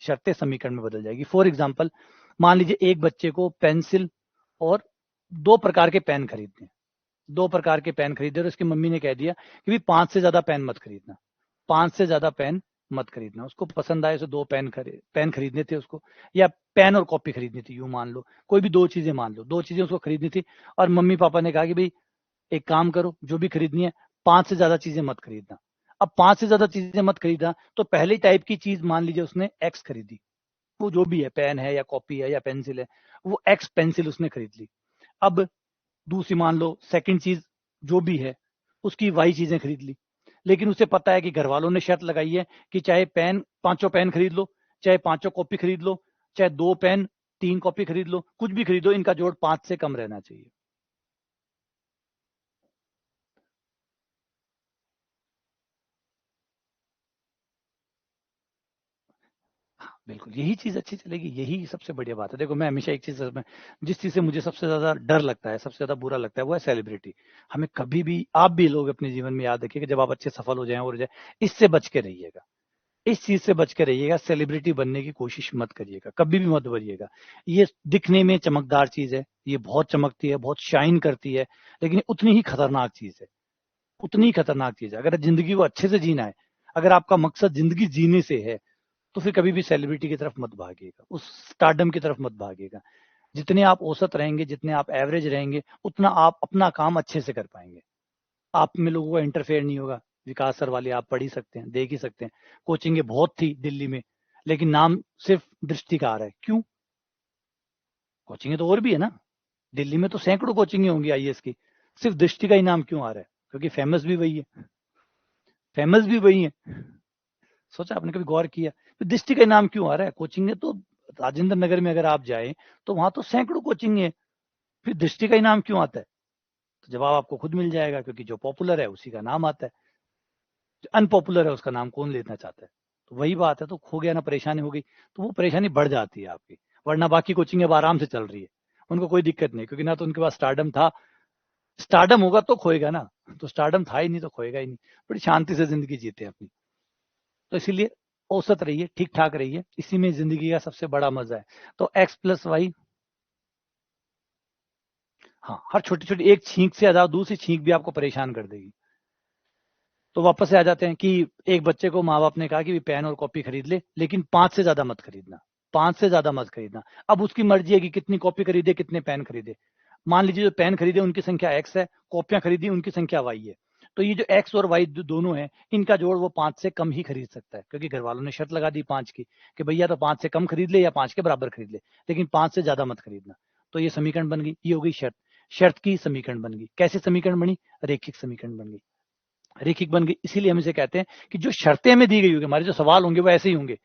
शर्तें समीकरण में बदल जाएगी। फॉर एग्जाम्पल, मान लीजिए एक बच्चे को पेंसिल और 2 प्रकार के पेन खरीदने, 2 प्रकार के पेन खरीदे और उसकी मम्मी ने कह दिया कि भाई 5 से ज्यादा पेन मत खरीदना, 5 से ज्यादा पेन मत खरीदना। उसको पसंद आए, उसे 2 पेन खरीदने थे उसको, या पेन और कॉपी खरीदनी थी, यूं मान लो कोई भी 2 चीजें, मान लो 2 चीजें उसको खरीदनी थी। और मम्मी पापा ने कहा कि भाई एक काम करो, जो भी खरीदनी है 5 से ज्यादा चीजें मत खरीदना। अब 5 से ज्यादा चीजें मत खरीदना, तो पहली टाइप की चीज मान लीजिए उसने एक्स खरीदी, वो जो भी है, पेन है या कॉपी है या पेंसिल है, वो एक्स पेंसिल उसने खरीद ली। अब दूसरी मान लो सेकंड चीज जो भी है, उसकी वाई चीजें खरीद ली। लेकिन उसे पता है कि घर वालों ने शर्त लगाई है कि चाहे पेन, पांचों पेन खरीद लो, चाहे पांचों कॉपी खरीद लो, चाहे 2 पेन 3 कॉपी खरीद लो, कुछ भी खरीदो, इनका जोड़ 5 से कम रहना चाहिए। हाँ, बिल्कुल यही चीज अच्छी चलेगी, यही सबसे बढ़िया बात है। देखो मैं हमेशा एक चीज में, जिस चीज से मुझे सबसे ज्यादा डर लगता है, सबसे ज्यादा बुरा लगता है, वो है सेलिब्रिटी। हमें कभी भी, आप भी लोग अपने जीवन में याद रखिएगा, जब आप अच्छे सफल हो जाए और हो जाए, इससे बच के रहिएगा। इस चीज से बच के रहिएगा, सेलिब्रिटी बनने की कोशिश मत करिएगा, कभी भी मत करिएगा। ये दिखने में चमकदार चीज है, ये बहुत चमकती है, बहुत शाइन करती है, लेकिन उतनी ही खतरनाक चीज है, उतनी ही खतरनाक चीज है। अगर जिंदगी को अच्छे से जीना है, अगर आपका मकसद जिंदगी जीने से है, तो फिर कभी भी सेलिब्रिटी की तरफ मत भागिएगा, उस स्टारडम की तरफ मत भागिएगा। जितने आप औसत रहेंगे, जितने आप एवरेज रहेंगे, उतना आप अपना काम अच्छे से कर पाएंगे। आप में लोगों का इंटरफेयर नहीं होगा। विकास सर वाली आप पढ़ ही सकते हैं, देख ही सकते हैं, कोचिंग बहुत थी दिल्ली में, लेकिन नाम सिर्फ दृष्टि का आ रहा है। क्यों? कोचिंग तो और भी है ना, दिल्ली में तो सैकड़ों कोचिंग होंगी आईएएस की, सिर्फ दृष्टि का ही नाम क्यों आ रहा है? क्योंकि फेमस भी वही है, फेमस भी वही है। सोचा आपने कभी गौर किया तो दृष्टि का नाम क्यों आ रहा है? कोचिंग है तो राजेंद्र नगर में अगर आप जाए तो वहां तो सैकड़ों कोचिंग है, फिर दृष्टि का ही नाम क्यों आता है? तो जवाब आपको खुद मिल जाएगा, क्योंकि जो पॉपुलर है उसी का नाम आता है, जो अनपॉपुलर है उसका नाम कौन लेना चाहता है? तो वही बात है, तो खो गया ना, परेशानी हो गई, तो वो परेशानी बढ़ जाती है आपकी। वरना बाकी कोचिंग अब आराम से चल रही है, उनको कोई दिक्कत नहीं, क्योंकि ना तो उनके पास स्टार्डम था, स्टार्डम होगा तो खोएगा ना, तो स्टार्डम था ही नहीं तो खोएगा ही नहीं, बड़ी शांति से जिंदगी जीते हैं अपनी। तो इसीलिए औसत रहिए, ठीक ठाक रहिए, इसी में जिंदगी का सबसे बड़ा मजा है। तो एक्स प्लस वाई, हाँ, हर छोटी छोटी एक छींक से ज्यादा दूसरी छींक भी आपको परेशान कर देगी। तो वापस से आ जाते हैं कि एक बच्चे को माँ बाप ने कहा कि पेन और कॉपी खरीद ले, लेकिन 5 से ज्यादा मत खरीदना, 5 से ज्यादा मत खरीदना। अब उसकी मर्जी है कि कितनी कॉपी खरीदे, कितने पेन खरीदे। मान लीजिए जो पेन खरीदे उनकी संख्या एक्स है, कॉपियां खरीदी उनकी संख्या वाई है, तो ये जो एक्स और वाई दोनों है, इनका जोड़ वो 5 से कम ही खरीद सकता है, क्योंकि घर वालों ने शर्त लगा दी 5 की कि भैया तो 5 से कम खरीद ले या 5 के बराबर खरीद ले, लेकिन 5 से ज्यादा मत खरीदना। तो ये समीकरण बन गई, ये हो गई शर्त, शर्त की समीकरण बन गई। कैसे समीकरण बनी? रेखिक समीकरण बन गई, रेखिक बन गई। इसीलिए हम इसे कहते हैं कि जो शर्तें हमें दी गई होगी, हमारे जो सवाल होंगे वो ऐसे ही होंगे।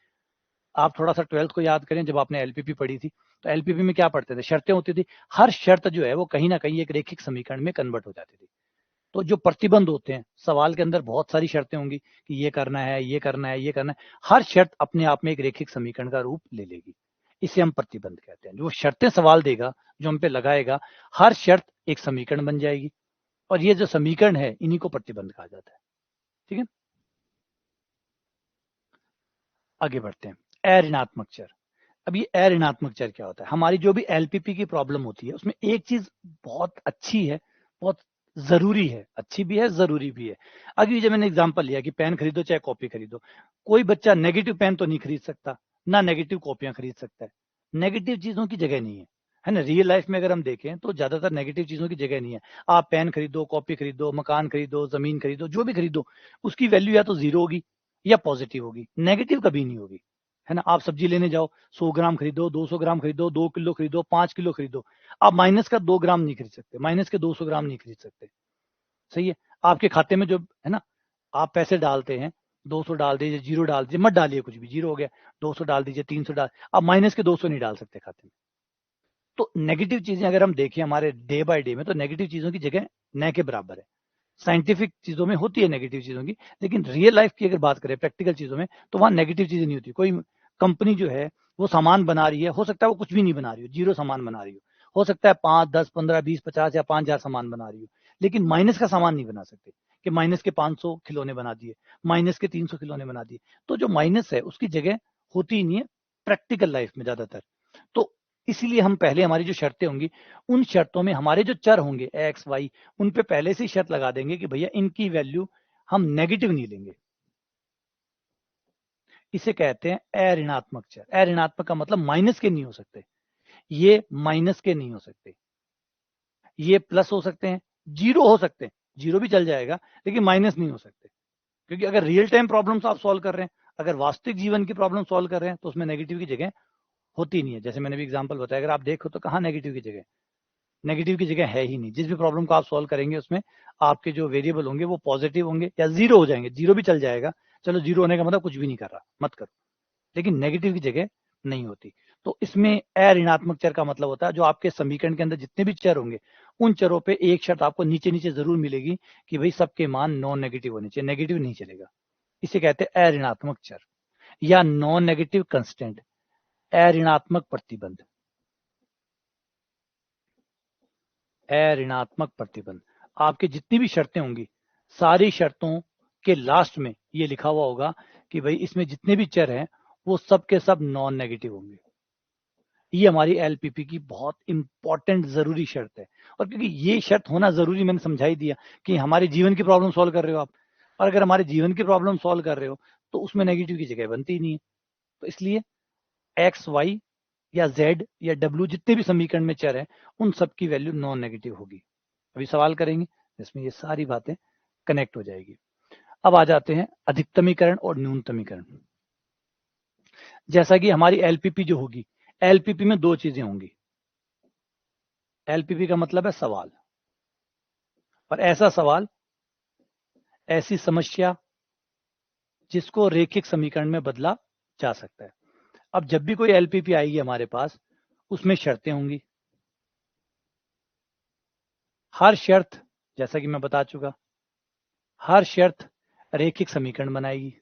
आप थोड़ा सा 12th को याद करें, जब आपने एलपीपी पढ़ी थी, तो एलपीपी में क्या पढ़ते थे? शर्तें होती थी, हर शर्त जो है वो कहीं ना कहीं एक रेखिक समीकरण में कन्वर्ट हो जाती थी। तो जो प्रतिबंध होते हैं सवाल के अंदर, बहुत सारी शर्तें होंगी कि ये करना है, ये करना है, ये करना है, हर शर्त अपने आप में एक रेखिक समीकरण का रूप ले लेगी। इसे हम प्रतिबंध कहते हैं। जो शर्तें सवाल देगा, जो हम पे लगाएगा, हर शर्त एक समीकरण बन जाएगी, और ये जो समीकरण है इन्हीं को प्रतिबंध कहा जाता है। ठीक है, आगे बढ़ते हैं। अऋणात्मक चर। अब ये अऋणात्मक चर क्या होता है? हमारी जो भी एलपीपी की प्रॉब्लम होती है उसमें एक चीज बहुत अच्छी है, बहुत जरूरी है, अच्छी भी है जरूरी भी है। अभी जब मैंने एग्जांपल लिया कि पेन खरीदो चाहे कॉपी खरीदो, कोई बच्चा नेगेटिव पेन तो नहीं खरीद सकता, ना नेगेटिव कॉपियां खरीद सकता है। नेगेटिव चीजों की जगह नहीं है ना? रियल लाइफ में अगर हम देखें तो ज्यादातर नेगेटिव चीजों की जगह नहीं है। आप पेन खरीदो, कॉपी खरीदो, मकान खरीदो, जमीन खरीदो, जो भी खरीदो, उसकी वैल्यू या तो जीरो होगी या पॉजिटिव होगी, नेगेटिव कभी नहीं होगी, है ना? आप सब्जी लेने जाओ, 100 ग्राम खरीदो, 200 ग्राम खरीदो, 2 किलो खरीदो, 5 किलो खरीदो, आप माइनस का 2 ग्राम नहीं खरीद सकते, माइनस के 200 ग्राम नहीं खरीद सकते। सही है? आपके खाते में जो है ना, आप पैसे डालते हैं, 200 डाल दीजिए, जीरो डाल दीजिए, मत डालिए कुछ भी, जीरो हो गया, 200 डाल दीजिए, 300 डाल, आप माइनस के 200 नहीं डाल सकते खाते में। तो नेगेटिव चीजें अगर हम देखें हमारे डे बाय डे में, तो नेगेटिव चीजों की जगह न के बराबर है। साइंटिफिक चीजों में होती है नेगेटिव चीजों की, लेकिन रियल लाइफ की अगर बात करें, प्रैक्टिकल चीजों में, तो वहां नेगेटिव चीजें नहीं होती। कोई कंपनी जो है वो सामान बना रही है, हो सकता है वो कुछ भी नहीं बना रही हो, जीरो सामान बना रही हो सकता है 5, 10, 15, 20, 50 या 5,000 सामान बना रही हो, लेकिन माइनस का सामान नहीं बना सकते कि माइनस के 500 खिलौने बना दिए, माइनस के 300 खिलौने बना दिए। तो जो माइनस है उसकी जगह होती ही नहीं है प्रैक्टिकल लाइफ में ज्यादातर। तो इसीलिए हम पहले हमारी जो शर्तें होंगी, उन शर्तों में हमारे जो चर होंगे एक्स वाई, उन पे पहले से ही शर्त लगा देंगे कि भैया इनकी वैल्यू हम नेगेटिव नहीं लेंगे। इसे कहते हैं अऋणात्मक चर। अऋणात्मक का मतलब माइनस के नहीं हो सकते, ये माइनस के नहीं हो सकते, ये प्लस हो सकते हैं, जीरो हो सकते हैं, जीरो भी चल जाएगा, लेकिन माइनस नहीं हो सकते। क्योंकि अगर रियल टाइम प्रॉब्लम्स आप सॉल्व कर रहे हैं, अगर वास्तविक जीवन की प्रॉब्लम सॉल्व कर रहे हैं, तो उसमें नेगेटिव की जगह होती नहीं है। जैसे मैंने भी एग्जांपल बताया, अगर आप देखो तो कहाँ नेगेटिव की जगह, नेगेटिव की जगह है ही नहीं। जिस भी प्रॉब्लम को आप सॉल्व करेंगे उसमें आपके जो वेरिएबल होंगे वो पॉजिटिव होंगे या जीरो हो जाएंगे, जीरो भी चल जाएगा, चलो जीरो होने का मतलब कुछ भी नहीं कर रहा, मत करो, लेकिन नेगेटिव की जगह नहीं होती। तो इसमें अऋणात्मक चर का मतलब होता है जो आपके समीकरण के अंदर जितने भी चर होंगे, उन चरों पे एक शर्त आपको नीचे नीचे जरूर मिलेगी कि भाई सबके मान नॉन नेगेटिव होने चाहिए, नेगेटिव नहीं चलेगा। इसे कहते हैं अऋणात्मक चर या नॉन नेगेटिव कंस्टेंट, अऋणात्मक प्रतिबंध, अऋणात्मक प्रतिबंध। आपकी जितनी भी शर्तें होंगी, सारी शर्तों के लास्ट में ये लिखा हुआ होगा कि भाई इसमें जितने भी चर हैं वो सब के सब नॉन नेगेटिव होंगे। ये हमारी एलपीपी की बहुत इंपॉर्टेंट जरूरी शर्त है। और क्योंकि ये शर्त होना जरूरी, मैंने समझा ही दिया कि हमारे जीवन की प्रॉब्लम सॉल्व कर रहे हो आप, और अगर हमारे जीवन की प्रॉब्लम सॉल्व कर रहे हो तो उसमें नेगेटिव की जगह बनती ही नहीं है। तो इसलिए एक्स वाई या जेड या डब्ल्यू जितने भी समीकरण में चर है, उन सब की वैल्यू नॉन नेगेटिव होगी। अभी सवाल करेंगे जिसमें ये सारी बातें कनेक्ट हो जाएगी। अब आ जाते हैं अधिकतमीकरण और न्यूनतमीकरण। जैसा कि हमारी एलपीपी जो होगी, एलपीपी में दो चीजें होंगी, एलपीपी का मतलब है सवाल, और ऐसा सवाल, ऐसी समस्या जिसको रेखिक समीकरण में बदला जा सकता है। अब जब भी कोई एलपीपी आएगी हमारे पास, उसमें शर्तें होंगी। हर शर्त, जैसा कि मैं बता चुका, हर शर्त रेखिक समीकरण बनाएगी।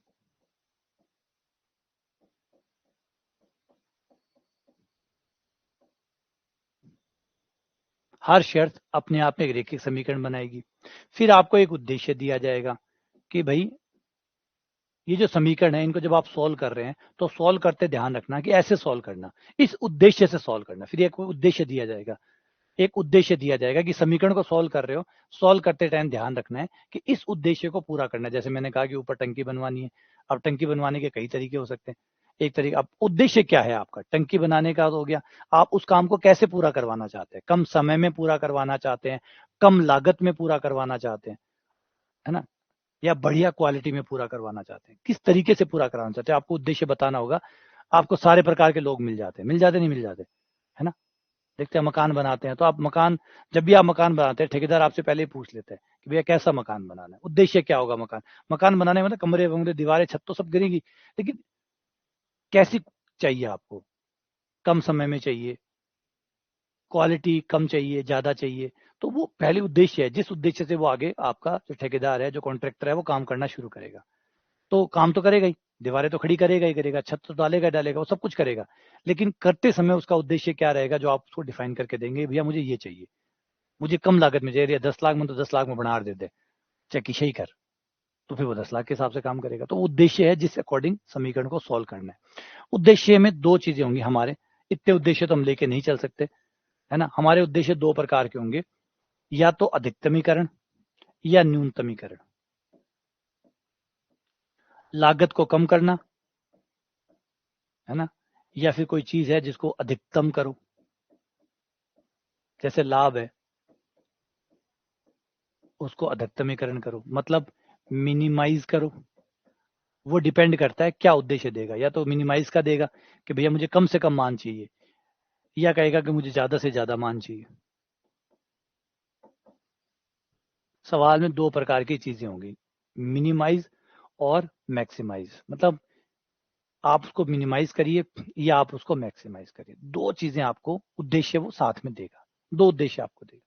हर शर्त अपने आप में एक रेखिक समीकरण बनाएगी। फिर आपको एक उद्देश्य दिया जाएगा कि भाई ये जो समीकरण है, इनको जब आप सॉल्व कर रहे हैं तो सॉल्व करते ध्यान रखना कि ऐसे सॉल्व करना, इस उद्देश्य से सॉल्व करना। फिर एक उद्देश्य दिया जाएगा, एक उद्देश्य दिया जाएगा कि समीकरण को सॉल्व कर रहे हो, सॉल्व करते टाइम ध्यान रखना है कि इस उद्देश्य को पूरा करना है। जैसे मैंने कहा कि ऊपर टंकी बनवानी है। अब टंकी बनवाने के कई तरीके हो सकते हैं। एक तरीका, अब उद्देश्य क्या है आपका, टंकी बनाने का हो गया, आप उस काम को कैसे पूरा करवाना चाहते हैं, कम समय में पूरा करवाना चाहते हैं, कम लागत में पूरा करवाना चाहते हैं, है ना, या बढ़िया क्वालिटी में पूरा करवाना चाहते हैं, किस तरीके से पूरा करवाना चाहते हैं, आपको उद्देश्य बताना होगा। आपको सारे प्रकार के लोग मिल जाते नहीं मिल जाते, है ना। देखते हैं मकान बनाते हैं, तो आप मकान, जब भी आप मकान बनाते हैं, ठेकेदार आपसे पहले ही पूछ लेते हैं कि भैया कैसा मकान बनाना है, उद्देश्य क्या होगा। मकान मकान बनाने में मतलब कमरे वमरे दीवारें छत तो सब गिरेगी, लेकिन कैसी चाहिए आपको, कम समय में चाहिए, क्वालिटी कम चाहिए, ज्यादा चाहिए, तो वो पहले उद्देश्य है। जिस उद्देश्य से वो आगे आपका जो ठेकेदार है, जो कॉन्ट्रैक्टर है, वो काम करना शुरू करेगा। तो काम तो करेगा ही, दीवारें तो खड़ी करेगा ही करेगा, छत तो डालेगा, वो सब कुछ करेगा, लेकिन करते समय उसका उद्देश्य क्या रहेगा, जो आप उसको डिफाइन करके देंगे, भैया मुझे ये चाहिए, मुझे कम लागत में चाहिए, 10 लाख में तो 10 लाख में बना दे दे, चाहे किसे ही कर, तो फिर वो 10 लाख के हिसाब से काम करेगा। तो उद्देश्य है जिस अकॉर्डिंग समीकरण को सॉल्व करना है। उद्देश्य में दो चीजें होंगी हमारे, इतने उद्देश्य तो हम लेके नहीं चल सकते, है ना। हमारे उद्देश्य दो प्रकार के होंगे, या तो अधिकतमीकरण या न्यूनतमीकरण। लागत को कम करना, है ना, या फिर कोई चीज है जिसको अधिकतम करो, जैसे लाभ है, उसको अधिकतमीकरण करो, मतलब मिनिमाइज करो। वो डिपेंड करता है क्या उद्देश्य देगा, या तो मिनिमाइज का देगा कि भैया मुझे कम से कम मान चाहिए, या कहेगा कि मुझे ज्यादा से ज्यादा मान चाहिए। सवाल में दो प्रकार की चीजें होंगी, मिनिमाइज और मैक्सिमाइज। मतलब आप उसको मिनिमाइज करिए या आप उसको मैक्सिमाइज करिए, दो चीजें आपको उद्देश्य वो साथ में देगा, दो उद्देश्य आपको देगा।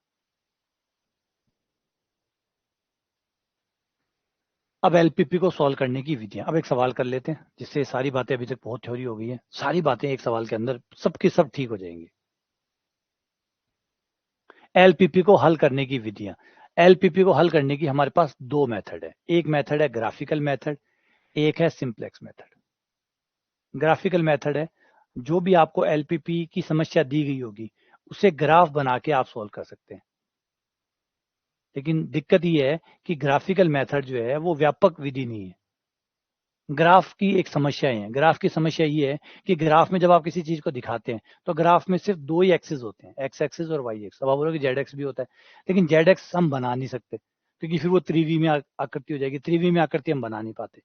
अब एलपीपी को सॉल्व करने की विधियां, अब एक सवाल कर लेते हैं, जिससे सारी बातें, अभी तक बहुत थ्योरी हो गई है, सारी बातें एक सवाल के अंदर सबकी सब ठीक हो जाएंगी। एलपीपी को हल करने की विधियां, एलपीपी को हल करने की हमारे पास दो मेथड है। एक मेथड है ग्राफिकल मेथड, एक है सिंप्लेक्स मेथड। ग्राफिकल मेथड है, जो भी आपको एलपीपी की समस्या दी गई होगी, उसे ग्राफ बना के आप सॉल्व कर सकते हैं। लेकिन दिक्कत ये है कि ग्राफिकल मेथड जो है वो व्यापक विधि नहीं है। ग्राफ की एक समस्या है, ग्राफ की समस्या ये है कि ग्राफ में जब आप किसी चीज को दिखाते हैं, तो ग्राफ में सिर्फ दो ही एक्सिस होते हैं, एक्स एक्सिस और वाई एक्सिस। अब आप बोलोगे जेड एक्स भी होता है, लेकिन जेड एक्स हम बना नहीं सकते, क्योंकि फिर वो त्रिवी में आकृति हो जाएगी, त्रिवी में आकृति हम बना नहीं पाते।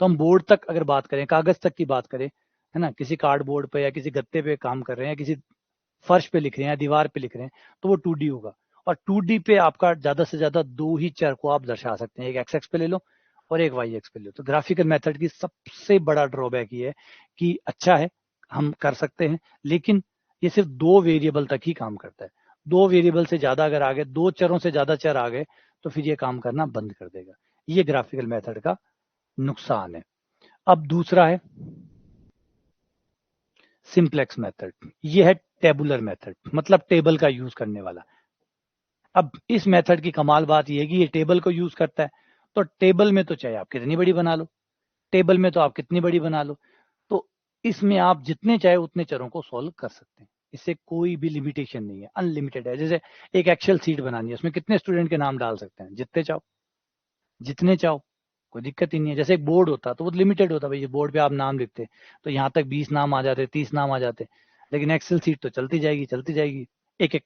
तो हम बोर्ड तक अगर बात करें, कागज तक की बात करें, है ना, किसी कार्डबोर्ड पे या किसी गत्ते पे काम कर रहे हैं, किसी फर्श पे लिख रहे हैं, दीवार पे लिख रहे हैं, तो वो 2D होगा। और 2D पे आपका ज्यादा से ज्यादा दो ही चर को आप दर्शा सकते हैं, एक एक्स एक्स पे ले लो और एक वाई एक्स पे ले लो। तो ग्राफिकल मेथड की सबसे बड़ा ड्रॉबैक ये है कि अच्छा है, हम कर सकते हैं, लेकिन ये सिर्फ दो वेरिएबल तक ही काम करता है। दो वेरिएबल से ज्यादा अगर आ गए, दो चरों से ज्यादा चर आ गए, तो फिर ये काम करना बंद कर देगा। ये ग्राफिकल मेथड का नुकसान है। अब दूसरा है सिंप्लेक्स मेथड। ये है टेबुलर मेथड, मतलब टेबल का यूज करने वाला। अब इस मेथड की कमाल बात यह है कि ये टेबल को यूज करता है, तो टेबल में तो चाहे आप कितनी बड़ी बना लो, टेबल में तो आप कितनी बड़ी बना लो, तो इसमें आप जितने चाहे उतने चरों को सॉल्व कर सकते हैं। इससे कोई भी लिमिटेशन नहीं है, अनलिमिटेड है। जैसे एक एक्सेल सीट बनानी है, उसमें कितने स्टूडेंट के नाम डाल सकते हैं, जितने चाहो, जितने चाहो, कोई दिक्कत ही नहीं है। जैसे एक बोर्ड होता तो वो लिमिटेड होता, भाई ये बोर्ड पे आप नाम लिखते तो यहाँ तक 20 नाम आ जाते, 30 नाम आ जाते, लेकिन एक्सेल सीट तो चलती जाएगी चलती जाएगी, एक एक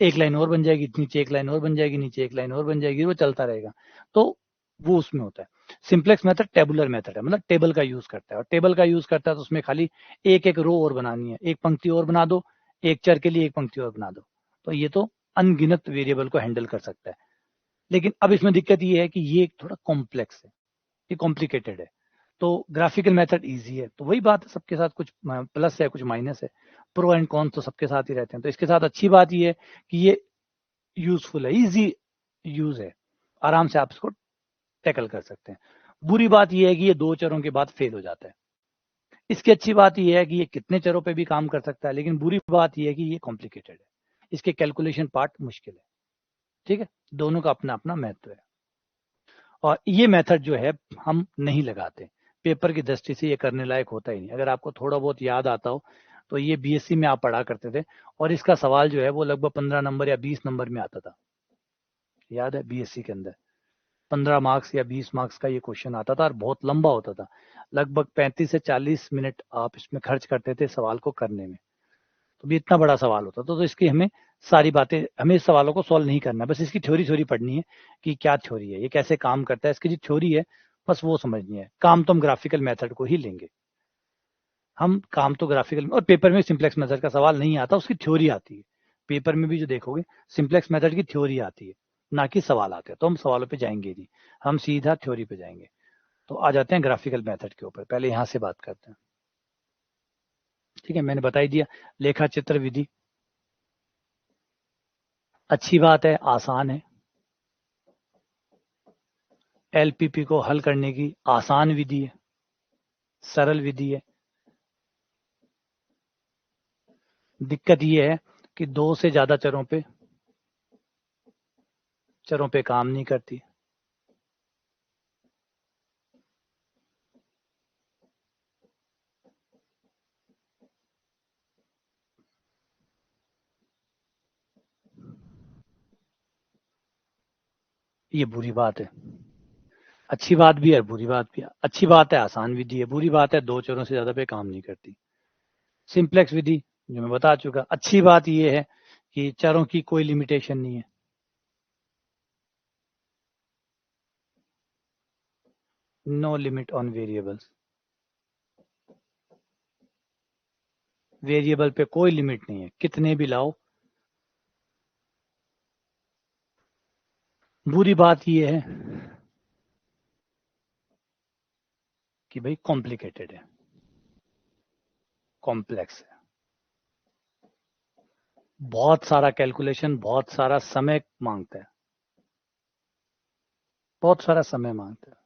एक लाइन और बन जाएगी, नीचे एक लाइन और बन जाएगी, नीचे एक लाइन और बन जाएगी, वो चलता रहेगा। तो वो उसमें होता है। सिंप्लेक्स मेथड टेबुलर मेथड है, मतलब टेबल का यूज करता है, और टेबल का यूज करता है तो उसमें खाली एक एक रो और बनानी है, एक पंक्ति और बना दो, एक चर के लिए एक पंक्ति और बना दो, तो ये तो अनगिनत वेरिएबल को हैंडल कर सकता है। लेकिन अब इसमें दिक्कत ये है कि ये थोड़ा कॉम्प्लेक्स है, ये कॉम्प्लिकेटेड है। तो ग्राफिकल मेथड इजी है, तो वही बात है, सबके साथ कुछ प्लस है कुछ माइनस है, प्रो एंड कॉन तो सबके साथ ही रहते हैं। तो इसके साथ अच्छी बात ये है कि ये यूजफुल है, इजी यूज है, आराम से आप इसको टैकल कर सकते हैं। बुरी बात ये है कि ये 2 चरों के बाद फेल हो जाता है। इसकी अच्छी बात ये है कि ये कितने चरों पे भी काम कर सकता है, लेकिन बुरी बात ये है कि ये कॉम्प्लिकेटेड है, इसके कैलकुलेशन पार्ट मुश्किल है। ठीक है, दोनों का अपना अपना महत्व है। और ये मेथड जो है हम नहीं लगाते, पेपर की दृष्टि से ये करने लायक होता ही नहीं। अगर आपको थोड़ा बहुत याद आता हो तो ये बीएससी में आप पढ़ा करते थे, और इसका सवाल जो है वो लगभग 15 नंबर या 20 नंबर में आता था। याद है, बीएससी के अंदर 15 मार्क्स या 20 मार्क्स का ये क्वेश्चन आता था, और बहुत लंबा होता था। लगभग 35 से 40 मिनट आप इसमें खर्च करते थे सवाल को करने में। तो भी इतना बड़ा सवाल होता था, तो इसकी हमें सारी बातें, हमें इस सवालों को सॉल्व नहीं करना है, बस इसकी थ्योरी थ्योरी पढ़नी है कि क्या थ्योरी है, ये कैसे काम करता है, इसकी जो थ्योरी है बस वो समझनी है। काम तो हम ग्राफिकल मेथड को ही लेंगे, हम काम तो ग्राफिकल, और पेपर में सिंप्लेक्स मेथड का सवाल नहीं आता, उसकी थ्योरी आती है। पेपर में भी जो देखोगे सिंप्लेक्स मेथड की थ्योरी आती है, ना कि सवाल आते हैं। तो हम सवालों पे जाएंगे नहीं, हम सीधा थ्योरी पे जाएंगे। तो आ जाते हैं ग्राफिकल मेथड के ऊपर, पहले यहां से बात करते हैं। ठीक है, मैंने बता ही दिया, लेखा चित्र विधि अच्छी बात है, आसान है, एलपीपी को हल करने की आसान विधि है, सरल विधि है। दिक्कत ये है कि 2 से ज्यादा चरों पे काम नहीं करती। ये बुरी बात है, अच्छी बात भी है बुरी बात भी है। अच्छी बात है आसान विधि है, बुरी बात है 2 चरों से ज्यादा पे काम नहीं करती। सिंप्लेक्स विधि जो मैं बता चुका, अच्छी बात ये है कि चरों की कोई लिमिटेशन नहीं है। No limit on variables, variable पे कोई लिमिट नहीं है, कितने भी लाओ। बुरी बात ये है कि भाई कॉम्प्लिकेटेड है, कॉम्प्लेक्स है, बहुत सारा कैलकुलेशन, बहुत सारा समय मांगता है, बहुत सारा समय मांगता है।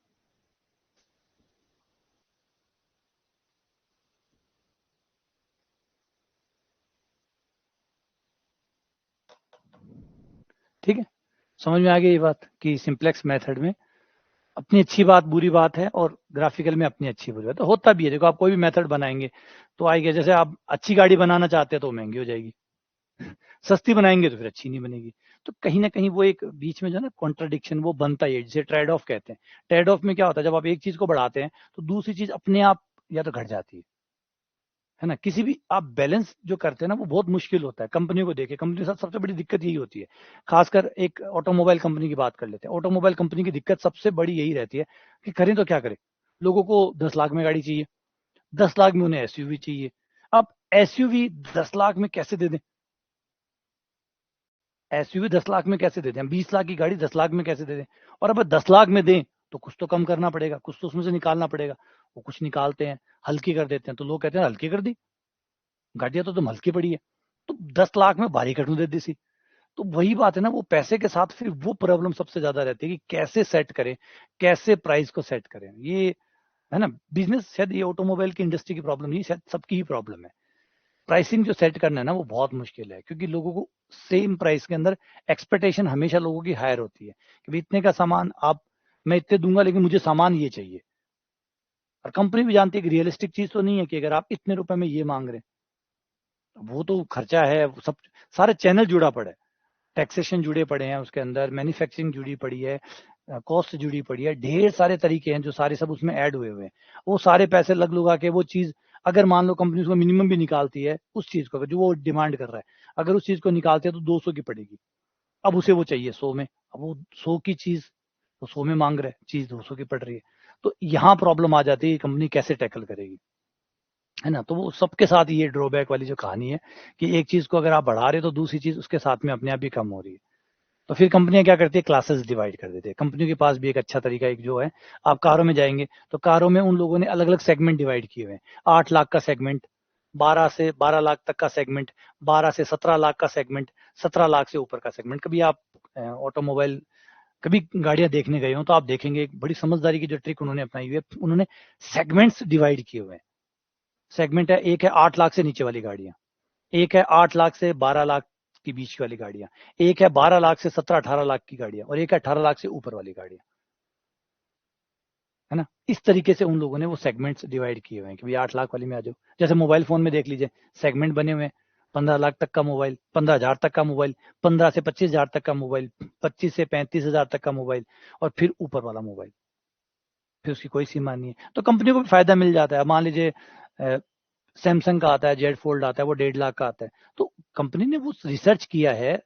ठीक है, समझ में आ गई ये बात कि सिंप्लेक्स मेथड में अपनी अच्छी बात बुरी बात है, और ग्राफिकल में अपनी अच्छी बुरी बात तो होता भी है। देखो, आप कोई भी मेथड बनाएंगे तो आएगा, जैसे आप अच्छी गाड़ी बनाना चाहते हैं तो महंगी हो जाएगी, सस्ती बनाएंगे तो फिर अच्छी नहीं बनेगी। तो कहीं ना कहीं वो एक बीच में जो है ना कॉन्ट्राडिक्शन वो बनता ही है, जिसे ट्रेड ऑफ कहते हैं। ट्रेड ऑफ में क्या होता है, जब आप एक चीज को बढ़ाते हैं तो दूसरी चीज अपने आप या तो घट जाती है ना। किसी भी आप बैलेंस जो करते हैं ना वो बहुत मुश्किल होता है। कंपनी को देखे, कंपनी के साथ सबसे बड़ी दिक्कत यही होती है। खासकर एक ऑटोमोबाइल कंपनी की बात कर लेते हैं, ऑटोमोबाइल कंपनी की दिक्कत सबसे बड़ी यही रहती है कि करें तो क्या करें। लोगों को 10 लाख में गाड़ी चाहिए, 10 लाख में उन्हें एसयूवी चाहिए। अब एसयूवी 10 लाख में कैसे दे दें, एसयूवी 10 लाख में कैसे दे दें, हम 20 लाख की गाड़ी 10 लाख में कैसे दे दें। और अब 10 लाख में दें तो कुछ तो कम करना पड़ेगा, कुछ तो उसमें से निकालना पड़ेगा। वो कुछ निकालते हैं, हल्की कर देते हैं, तो लोग कहते हैं हल्की कर दी, गाड़ियां तो तुम हल्की पड़ी है। तो 10 लाख में भारी क्यों दे दी सी। तो वही बात है ना, वो पैसे के साथ फिर वो प्रॉब्लम सबसे ज्यादा रहती है कि कैसे सेट करें, कैसे प्राइस को सेट करें। ये है ना बिजनेस, शायद ये ऑटोमोबाइल की इंडस्ट्री की प्रॉब्लम नहीं, शायद सबकी ही प्रॉब्लम है। प्राइसिंग जो सेट करना है ना वो बहुत मुश्किल है, क्योंकि लोगों को सेम प्राइस के अंदर एक्सपेक्टेशन हमेशा लोगों की हायर होती है कि भाई इतने का सामान आप, मैं इतने दूंगा लेकिन मुझे सामान ये चाहिए। और कंपनी भी जानती है कि रियलिस्टिक चीज तो नहीं है कि अगर आप इतने रुपए में ये मांग रहे हैं, वो तो खर्चा है, वो सब सारे चैनल जुड़ा पड़ा है, टैक्सेशन जुड़े पड़े हैं उसके अंदर, मैन्युफैक्चरिंग जुड़ी पड़ी है, कॉस्ट जुड़ी पड़ी है, ढेर सारे तरीके हैं जो सारे सब उसमें ऐड हुए हुए हैं। वो सारे पैसे लग लुगा के वो चीज, अगर मान लो कंपनी उसको मिनिमम भी निकालती है उस चीज को, जो वो डिमांड कर रहा है, अगर उस चीज को निकालते हैं तो 200 की पड़ेगी। अब उसे वो चाहिए 100 में, अब वो 100 की चीज वो 100 में मांग रहा है, चीज 200 की पड़ रही है। तो यहाँ प्रॉब्लम आ जाती है, कंपनी कैसे टैकल करेगी। है ना। तो वो सबके साथ ये ड्रॉबैक वाली जो कहानी है कि एक चीज को अगर आप बढ़ा रहे हो तो दूसरी चीज उसके साथ में अपने आप ही कम हो रही है। तो फिर कंपनियां क्या करती है, क्लासेस डिवाइड कर देते हैं। कंपनियों के पास भी एक अच्छा तरीका एक जो है, आप कारों में जाएंगे तो कारों में उन लोगों ने अलग अलग सेगमेंट डिवाइड किए हुए हैं। 8 लाख का सेगमेंट, 12 से 12 लाख तक का सेगमेंट, 12 से 17 लाख का सेगमेंट, 17 लाख से ऊपर का सेगमेंट। कभी आप ऑटोमोबाइल, कभी गाड़ियां देखने गए हो तो आप देखेंगे एक बड़ी समझदारी की जो ट्रिक उन्होंने अपनाई हुई है, उन्होंने सेगमेंट्स डिवाइड किए हुए हैं। सेगमेंट है, एक है 8 लाख से नीचे वाली गाड़ियां, एक है 8 लाख से 12 लाख की बीच की वाली गाड़ियां, एक है 12 लाख से 17-18 लाख की गाड़ियां, और एक है 18 लाख से ऊपर वाली गाड़ियां। है ना। इस तरीके से उन लोगों ने वो सेगमेंट्स डिवाइड किए हुए हैं कि भाई 8 लाख वाली में आ जाओ। जैसे मोबाइल फोन में देख लीजिए, सेगमेंट बने हुए हैं। 15 लाख तक का मोबाइल, 15,000 तक का मोबाइल, 15 से 25,000 तक का मोबाइल, 25 से 35,000 तक का मोबाइल, और फिर ऊपर वाला मोबाइल, फिर उसकी कोई सीमा नहीं है। तो कंपनियों को भी फायदा मिल जाता है। मान लीजिए सैमसंग का आता है, जेड फोल्ड आता है, वो 1.5 लाख का आता है। तो कंपनी ने वो रिसर्च किया है,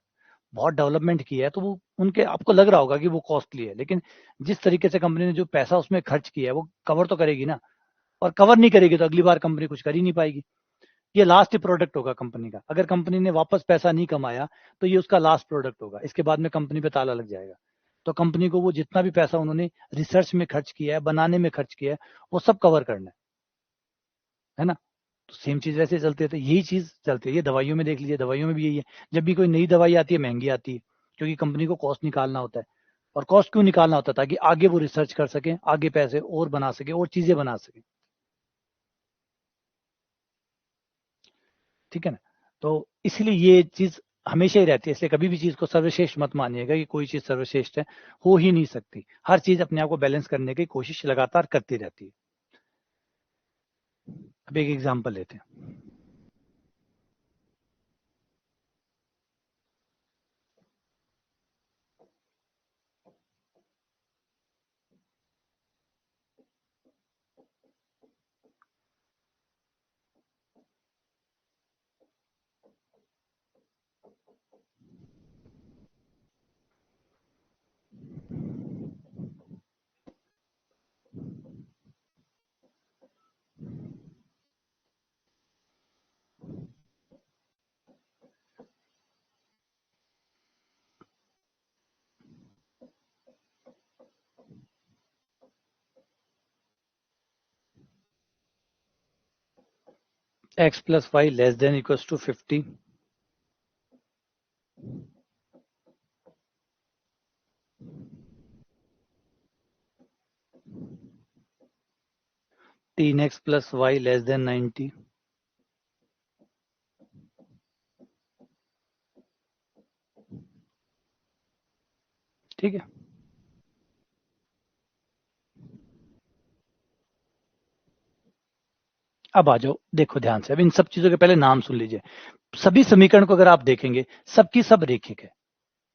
बहुत डेवलपमेंट किया है, तो वो उनके आपको लग रहा होगा कि वो कॉस्टली है, लेकिन जिस तरीके से कंपनी ने जो पैसा उसमें खर्च किया है वो कवर तो करेगी ना। और कवर नहीं करेगी तो अगली बार कंपनी कुछ कर ही नहीं पाएगी। ये लास्ट प्रोडक्ट होगा कंपनी का। अगर कंपनी ने वापस पैसा नहीं कमाया तो ये उसका लास्ट प्रोडक्ट होगा, इसके बाद में कंपनी पे ताला लग जाएगा। तो कंपनी को वो जितना भी पैसा उन्होंने रिसर्च में खर्च किया है, बनाने में खर्च किया है, वो सब कवर करना है ना। तो सेम चीज वैसे चलती है, तो यही चीज चलती है। ये दवाइयों में देख लीजिए, दवाइयों में भी यही है। जब भी कोई नई दवाई आती है महंगी आती है, क्योंकि कंपनी को कॉस्ट निकालना होता है। और कॉस्ट क्यों निकालना होता है, ताकि आगे वो रिसर्च कर सके, आगे पैसे और बना सके, और चीजें बना सके। ठीक है ना। तो इसलिए ये चीज हमेशा ही रहती है। इसलिए कभी भी चीज को सर्वश्रेष्ठ मत मानिएगा कि कोई चीज सर्वश्रेष्ठ है, हो ही नहीं सकती। हर चीज अपने आप को बैलेंस करने की कोशिश लगातार करती रहती है। अब एक एग्जांपल लेते हैं। x+y <= 50, 3x+y <= 90। ठीक है। अब आ जाओ, देखो ध्यान से। अब इन सब चीजों के पहले नाम सुन लीजिए। सभी समीकरण को अगर आप देखेंगे, सबकी सब रेखिक है।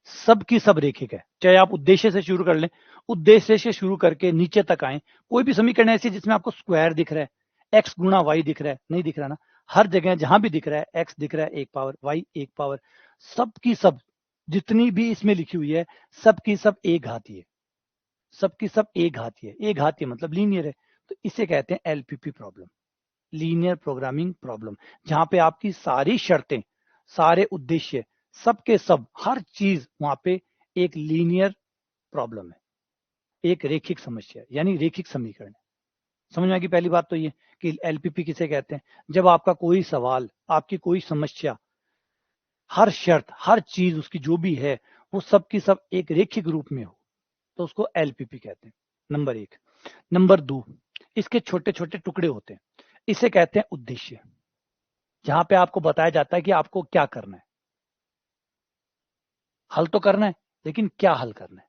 सबकी सब रेखिक है, चाहे आप उद्देश्य से शुरू कर लें, उद्देश्य से शुरू करके नीचे तक आए। कोई भी समीकरण ऐसी जिसमें आपको स्क्वायर दिख रहा है, x गुणा वाई दिख रहा है, नहीं दिख रहा ना। हर जगह जहां भी दिख रहा है, x दिख रहा है 1 पावर, y 1 पावर, सबकी सब जितनी भी इसमें लिखी हुई है, सबकी सब एक घाती है। सबकी सब एक घाती है। एक घाती मतलब लीनियर है। तो इसे कहते हैं LPP problem, linear programming problem. जहां पे आपकी सारी शर्तें, सारे उद्देश्य, सबके सब, हर चीज वहां पे एक लीनियर प्रॉब्लम है, एक रेखिक समस्या, यानी रेखिक समीकरण है। समझ में आ गई पहली बात तो ये कि एलपीपी किसे कहते हैं। जब आपका कोई सवाल, आपकी कोई समस्या, हर शर्त, हर चीज उसकी जो भी है, वो सब की सब एक रेखिक रूप में हो, तो उसको एलपीपी कहते हैं। नंबर एक। नंबर दो, इसके छोटे छोटे टुकड़े होते हैं, इसे कहते हैं उद्देश्य। जहां पे आपको बताया जाता है कि आपको क्या करना है। हल तो करना है, लेकिन क्या हल करना है,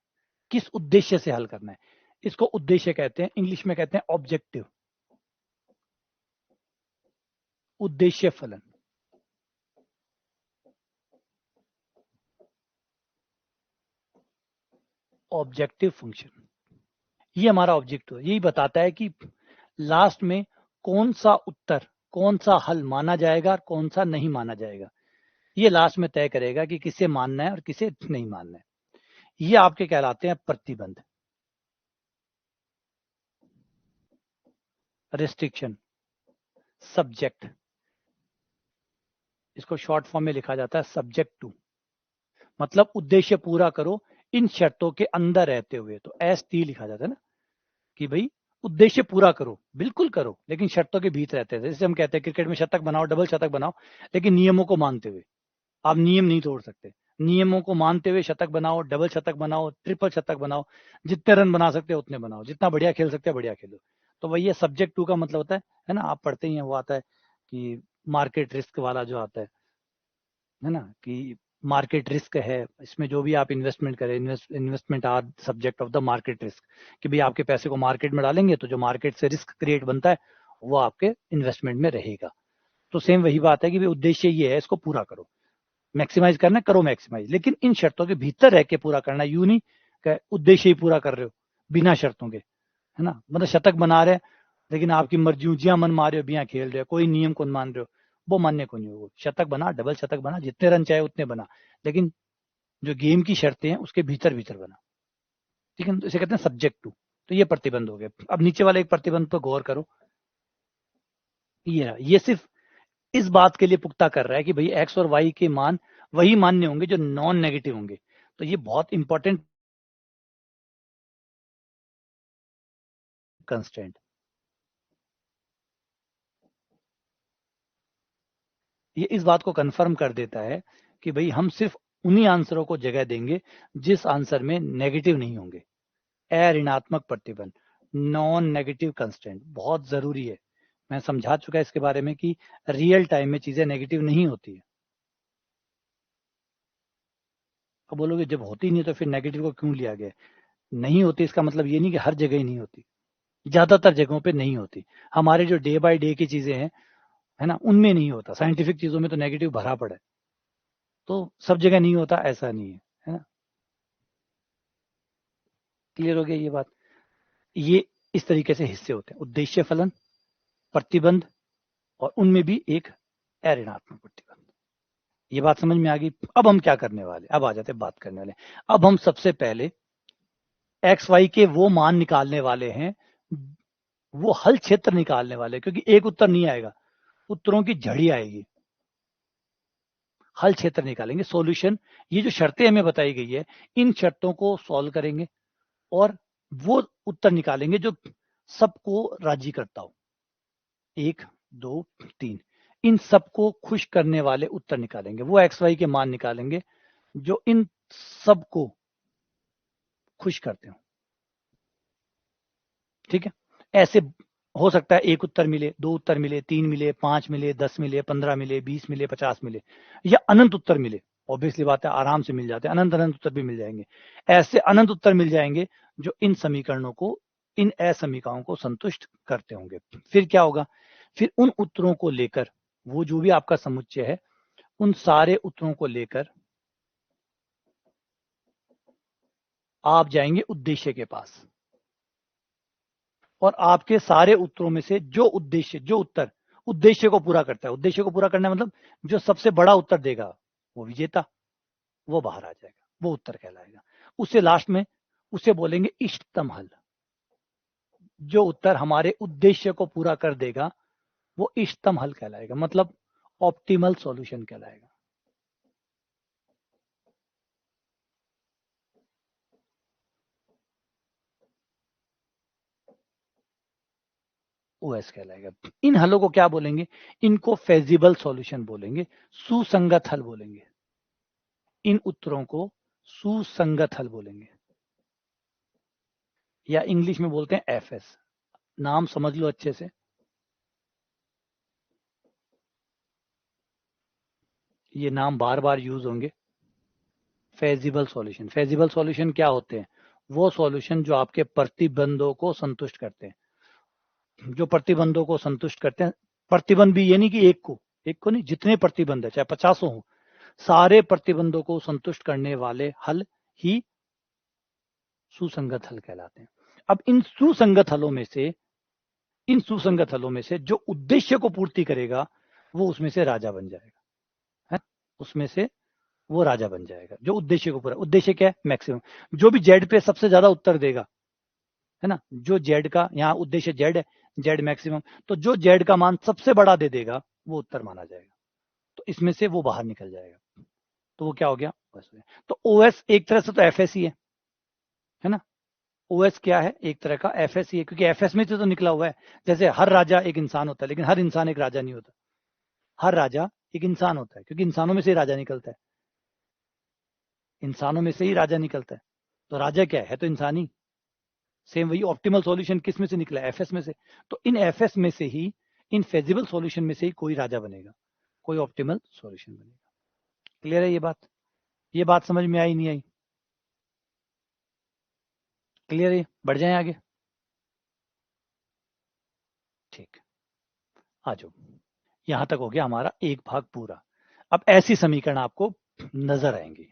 किस उद्देश्य से हल करना है, इसको उद्देश्य कहते हैं। इंग्लिश में कहते हैं ऑब्जेक्टिव, उद्देश्य फलन, ऑब्जेक्टिव फंक्शन। ये हमारा ऑब्जेक्टिव है। यही बताता है कि लास्ट में कौन सा उत्तर, कौन सा हल माना जाएगा और कौन सा नहीं माना जाएगा। ये लास्ट में तय करेगा कि किसे मानना है और किसे नहीं मानना है। ये आपके कहलाते हैं प्रतिबंध, रेस्ट्रिक्शन, सब्जेक्ट, इसको शॉर्ट फॉर्म में लिखा जाता है सब्जेक्ट टू, मतलब उद्देश्य पूरा करो इन शर्तों के अंदर रहते हुए। तो ST लिखा जाता है ना कि भाई उद्देश्य पूरा करो, बिल्कुल करो, लेकिन शर्तों के भीतर रहते हैं। जैसे हम कहते हैं क्रिकेट में शतक बनाओ, डबल शतक बनाओ, लेकिन नियमों को मानते हुए। आप नियम नहीं तोड़ सकते, नियमों को मानते हुए शतक बनाओ, डबल शतक बनाओ, ट्रिपल शतक बनाओ, जितने रन बना सकते हो उतने बनाओ, जितना बढ़िया खेल सकते हो बढ़िया खेलो। तो वही ये सब्जेक्ट टू का मतलब होता है ना, आप पढ़ते ही हैं, वो आता है कि मार्केट रिस्क वाला जो आता है ना, कि मार्केट रिस्क है, इसमें जो भी आप इन्वेस्टमेंट करें, investment are subject of the market risk, कि भाई आपके पैसे को मार्केट में डालेंगे तो जो मार्केट से रिस्क क्रिएट बनता है वो आपके इन्वेस्टमेंट में रहेगा। तो सेम वही बात है कि भाई उद्देश्य ये है, इसको पूरा करो, मैक्सिमाइज करना है, करो मैक्सिमाइज, लेकिन इन शर्तों के भीतर रह के पूरा करना, यूं नहीं कि उद्देश्य ही पूरा कर रहे हो बिना शर्तों के, है ना। मतलब शतक बना रहे लेकिन आपकी मर्जी, जिया मन मार रहे हो, बिया खेल रहे हो, कोई नियम को मान रहे हो, वो मान्य को नहीं होगा। शतक बना, डबल शतक बना, जितने रन चाहे उतने बना, लेकिन जो गेम की शर्तें हैं उसके भीतर भीतर बना, ठीक है। तो इसे कहते हैं सब्जेक्ट टू। तो ये प्रतिबंध हो गए। अब नीचे वाले एक प्रतिबंध पर गौर करो, ये सिर्फ इस बात के लिए पुख्ता कर रहा है कि भाई एक्स और वाई के मान वही मान्य होंगे जो नॉन नेगेटिव होंगे। तो ये बहुत इंपॉर्टेंट कंस्टेंट, ये इस बात को कंफर्म कर देता है कि भाई हम सिर्फ उन्हीं आंसरों को जगह देंगे जिस आंसर में नेगेटिव नहीं होंगे। ऋणात्मक प्रतिबंध, नॉन नेगेटिव कंस्टेंट, बहुत जरूरी है। मैं समझा चुका है इसके बारे में कि रियल टाइम में चीजें नेगेटिव नहीं होती है। अब बोलोगे जब होती नहीं तो फिर नेगेटिव को क्यों लिया गया? नहीं होती इसका मतलब ये नहीं कि हर जगह ही नहीं होती, ज्यादातर जगहों पे नहीं होती। हमारे जो डे बाय डे की चीजें हैं, है ना, उनमें नहीं होता। साइंटिफिक चीजों में तो नेगेटिव भरा पड़ा है, तो सब जगह नहीं होता ऐसा नहीं है ना। क्लियर हो गया ये बात? ये इस तरीके से हिस्से होते हैं, उद्देश्य फलन, प्रतिबंध, और उनमें भी एक ऋणात्मक प्रतिबंध। ये बात समझ में आ गई? अब हम क्या करने वाले, अब आ जाते बात करने वाले। अब हम सबसे पहले एक्स वाई के वो मान निकालने वाले हैं, वो हल क्षेत्र निकालने वाले, क्योंकि एक उत्तर नहीं आएगा, उत्तरों की झड़ी आएगी। हल क्षेत्र निकालेंगे, सॉल्यूशन। ये जो शर्तें हमें बताई गई है, इन शर्तों को सॉल्व करेंगे और वो उत्तर निकालेंगे जो सबको राजी करता हो। 1 2 3, इन सबको खुश करने वाले उत्तर निकालेंगे। वो एक्स वाई के मान निकालेंगे जो इन सबको खुश करते हो, ठीक है। ऐसे हो सकता है एक उत्तर मिले, 2 उत्तर मिले, 3 मिले, 5 मिले, 10 मिले, 15 मिले, 20 मिले, 50 मिले, या अनंत उत्तर मिले। ऑब्वियसली बात है, आराम से मिल जाते हैं, अनंत अनंत उत्तर भी मिल जाएंगे। ऐसे अनंत उत्तर मिल जाएंगे जो इन समीकरणों को, इन असमीकाओं को संतुष्ट करते होंगे। फिर क्या होगा? फिर उन उत्तरों को लेकर, वो जो भी आपका समुच्चय है, उन सारे उत्तरों को लेकर आप जाएंगे उद्देश्य के पास, और आपके सारे उत्तरों में से जो उत्तर उद्देश्य को पूरा करता है, उद्देश्य को पूरा करना मतलब जो सबसे बड़ा उत्तर देगा वो विजेता, वो बाहर आ जाएगा, वो उत्तर कहलाएगा। उसे लास्ट में उसे बोलेंगे इष्टतम हल। जो उत्तर हमारे उद्देश्य को पूरा कर देगा वो इष्टतम हल कहलाएगा, मतलब ऑप्टिमल सॉल्यूशन कहलाएगा। ओएस कहलाएगा। इन हलों को क्या बोलेंगे? इनको फेजिबल सॉल्यूशन बोलेंगे, सुसंगत हल बोलेंगे। इन उत्तरों को सुसंगत हल बोलेंगे, या इंग्लिश में बोलते हैं एफएस। नाम समझ लो अच्छे से। ये नाम बार बार यूज होंगे। फेजिबल सॉल्यूशन, फेजिबल सॉल्यूशन क्या होते हैं? वो सॉल्यूशन जो आपके प्रतिबंधों को संतुष्ट करते हैं, जो प्रतिबंधों को संतुष्ट करते हैं। प्रतिबंध भी ये नहीं कि एक को नहीं, जितने प्रतिबंध है, चाहे 50 हो, सारे प्रतिबंधों को संतुष्ट करने वाले हल ही सुसंगत हल कहलाते हैं। अब इन सुसंगत हलों में से जो उद्देश्य को पूर्ति करेगा वो उसमें से राजा बन जाएगा, है? उसमें से वो राजा बन जाएगा जो उद्देश्य को पूरा। उद्देश्य क्या है? मैक्सिमम। जो भी जेड पे सबसे ज्यादा उत्तर देगा है ना, जो जेड का यहाँ उद्देश्य जेड है, जेड मैक्सिमम, तो जो जेड का मान सबसे बड़ा दे देगा वो उत्तर माना जाएगा, तो इसमें से वो बाहर निकल जाएगा, तो वो क्या हो गया, OS हो गया। तो OS एक तरह से तो FS ही है ना, OS क्या है, एक तरह का FS ही है, क्योंकि FS में से तो निकला हुआ है। जैसे हर राजा एक इंसान होता है, लेकिन हर इंसान एक राजा नहीं होता, हर राजा एक इंसान होता है, क्योंकि इंसानों में से ही राजा निकलता है, इंसानों में से ही राजा निकलता है, तो राजा क्या है तो इंसान ही। सेम वही ऑप्टिमल सॉल्यूशन किस में से निकला, FS में से, तो इन FS में से ही, इन फेजिबल सॉल्यूशन में से ही कोई राजा बनेगा, कोई ऑप्टिमल सॉल्यूशन बनेगा। क्लियर है ये बात समझ में आई नहीं आई, क्लियर है, बढ़ जाए आगे, ठीक, आ जाओ, यहां तक हो गया हमारा एक भाग पूरा। अब ऐसी समीकरण आपको नजर आएंगी,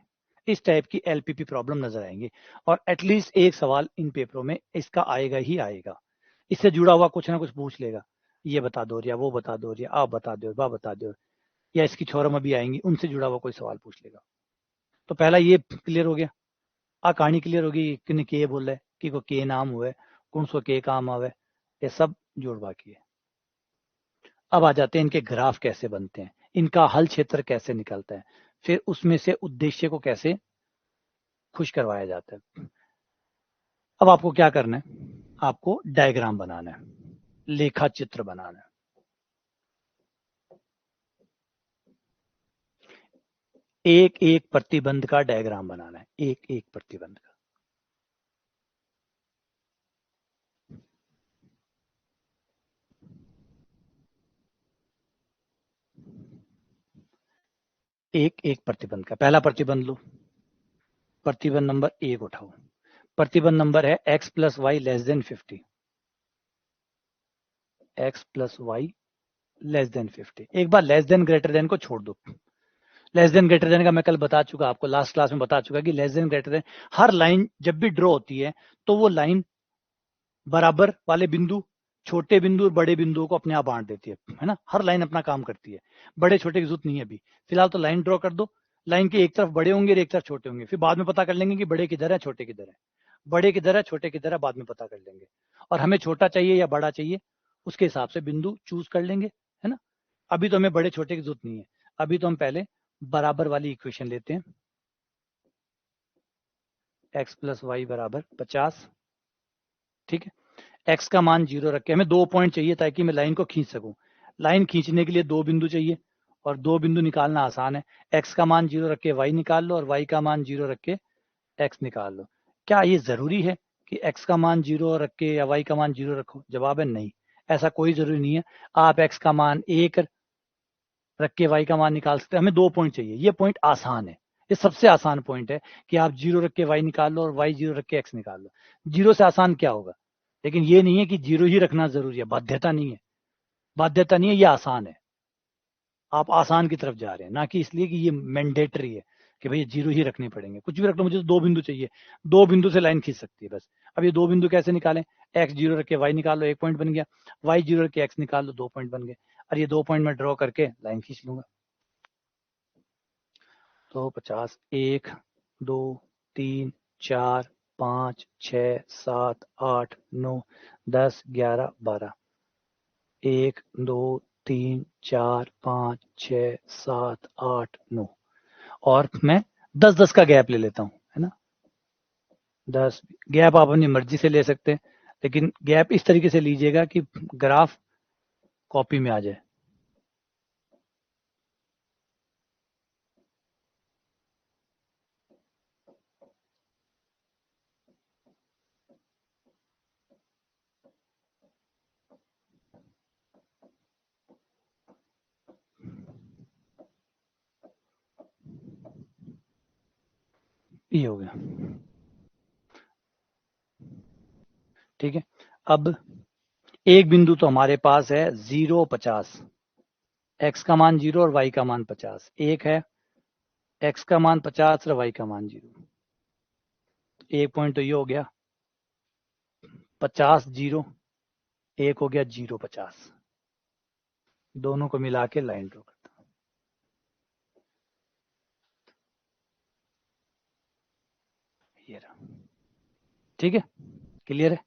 इस टाइप की LPP प्रॉब्लम नजर आएंगी, और एटलीस्ट एक सवाल इन पेपरों में इसका आएगा ही आएगा, इससे जुड़ा हुआ कुछ ना कुछ पूछ लेगा, ये बता दो या वो बता दो या आप बता दो बा बता दो, या इसकी थ्योरम अभी आएंगी उनसे जुड़ा हुआ कोई सवाल पूछ लेगा। तो पहला ये क्लियर हो गया, आ कहानी क्लियर होगी कि के बोल है कि को के नाम हुए, कौन सो के काम आवे, ये सब जोड़ बाकी है। अब आ जाते हैं इनके ग्राफ कैसे बनते हैं, इनका हल क्षेत्र कैसे निकलता है, फिर उसमें से उद्देश्य को कैसे खुश करवाया जाता है। अब आपको क्या करना है, आपको डायग्राम बनाना है, लेखा चित्र बनाना है। एक एक प्रतिबंध का डायग्राम बनाना है, एक एक प्रतिबंध का। एक एक प्रतिबंध का, पहला प्रतिबंध लो, प्रतिबंध नंबर 1 उठाओ, प्रतिबंध नंबर है x plus Y less than 50, x plus Y less than 50। एक बार लेस देन ग्रेटर देन को छोड़ दो, लेस देन ग्रेटर देन का मैं कल बता चुका, आपको लास्ट क्लास में बता चुका कि लेस देन ग्रेटर देन, हर लाइन जब भी ड्रॉ होती है तो वो लाइन बराबर वाले बिंदु, छोटे बिंदु और बड़े बिंदुओं को अपने आप बांट देती है ना, हर लाइन अपना काम करती है, बड़े छोटे की जरूरत नहीं है अभी, फिलहाल तो लाइन ड्रॉ कर दो, लाइन के एक तरफ बड़े होंगे और एक तरफ छोटे होंगे, फिर बाद में पता कर लेंगे कि बड़े किधर है छोटे किधर है, बड़े किधर है छोटे किधर है बाद में पता कर लेंगे, और हमें छोटा चाहिए या बड़ा चाहिए उसके हिसाब से बिंदु चूज कर लेंगे, है ना। अभी तो हमें बड़े छोटे की जरूरत नहीं है, अभी तो हम पहले बराबर वाली इक्वेशन लेते हैं, x प्लस वाई बराबर 50, ठीक है, x का मान 0 रख के, हमें 2 पॉइंट चाहिए ताकि मैं लाइन को खींच सकूं, लाइन खींचने के लिए 2 बिंदु चाहिए, और 2 बिंदु निकालना आसान है, x का मान 0 रख के y निकाल लो और y का मान 0 रख के x निकाल लो। क्या ये जरूरी है कि x का मान 0 रख के या y का मान 0 रखो, जवाब है नहीं, ऐसा कोई जरूरी नहीं है, आप x का मान 1 रख के y का मान निकाल सकते हैं, हमें 2 पॉइंट चाहिए, ये पॉइंट आसान है, ये सबसे आसान पॉइंट है कि आप 0 रख के y निकाल लो और y 0 रख के x निकाल लो, 0 से आसान क्या होगा, लेकिन ये नहीं है कि 0 ही रखना जरूरी है, बाध्यता नहीं है, बाध्यता नहीं है, ये आसान है, आप आसान की तरफ जा रहे हैं, ना कि इसलिए कि ये मैंडेटरी है कि भाई 0 ही रखने पड़ेंगे, कुछ भी रख लो, मुझे तो 2 बिंदु चाहिए, 2 बिंदु से लाइन खींच सकती है बस। अब ये 2 बिंदु कैसे निकालें, x 0 रख के y निकाल लो 1 पॉइंट बन गया, y 0 रख के x निकाल लो 2 पॉइंट बन गए, और ये 2 पॉइंट में ड्रॉ करके लाइन खींच लूंगा, तो 50, 1 2 3 4 5 6 7 8 9 10 11 12, 1 2 3 4 5 6 7 8 9, और मैं 10-10 का गैप ले लेता हूं, है ना, 10 गैप आप अपनी मर्जी से ले सकते हैं, लेकिन गैप इस तरीके से लीजिएगा कि ग्राफ कॉपी में आ जाए, ये हो गया, ठीक है। अब एक बिंदु तो हमारे पास है 0-50, x का मान 0 और y का मान 50, एक है x का मान 50 और y का मान 0, एक पॉइंट तो ये हो गया, 50 0, एक हो गया 0-50, दोनों को मिला के लाइन ड्रॉ करता हूं, ये रहा, ठीक है, क्लियर है।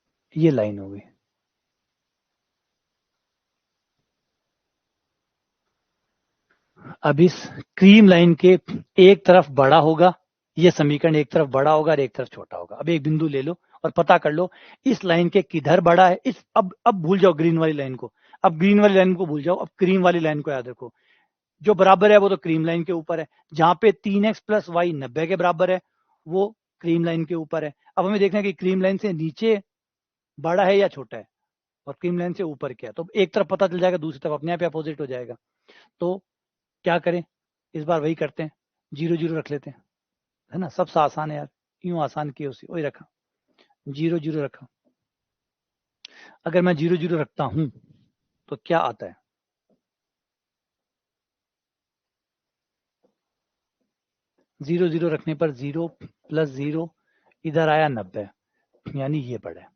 ये लाइन हो गई। अब इस क्रीम लाइन के एक तरफ बड़ा होगा, ये समीकरण एक तरफ बड़ा होगा और एक तरफ छोटा होगा। अब एक बिंदु ले लो और पता कर लो इस लाइन के किधर बड़ा है। इस अब भूल जाओ ग्रीन वाली लाइन को, अब ग्रीन वाली लाइन को भूल जाओ, अब क्रीम वाली लाइन को याद रखो। जो बराबर है वो तो क्रीम लाइन के ऊपर है, जहां पे 3x प्लस वाई 90 के बराबर है वो क्रीम लाइन के ऊपर है। अब हमें देखना है कि क्रीम लाइन से नीचे बड़ा है या छोटा है और क्रीम लाइन से ऊपर क्या है। तो एक तरफ पता चल जाएगा, दूसरी तरफ अपने आप अपोजिट हो जाएगा। तो क्या करें, इस बार वही करते हैं, 0 0 रख लेते हैं, है ना। सबसे आसान है यार, यूं आसान किए उसी वही रखा, 0 0 रखा। अगर मैं 0 0 रखता हूं तो क्या आता है, 0 0 रखने पर 0 प्लस 0 इधर आया 90, यानी ये बड़ा है।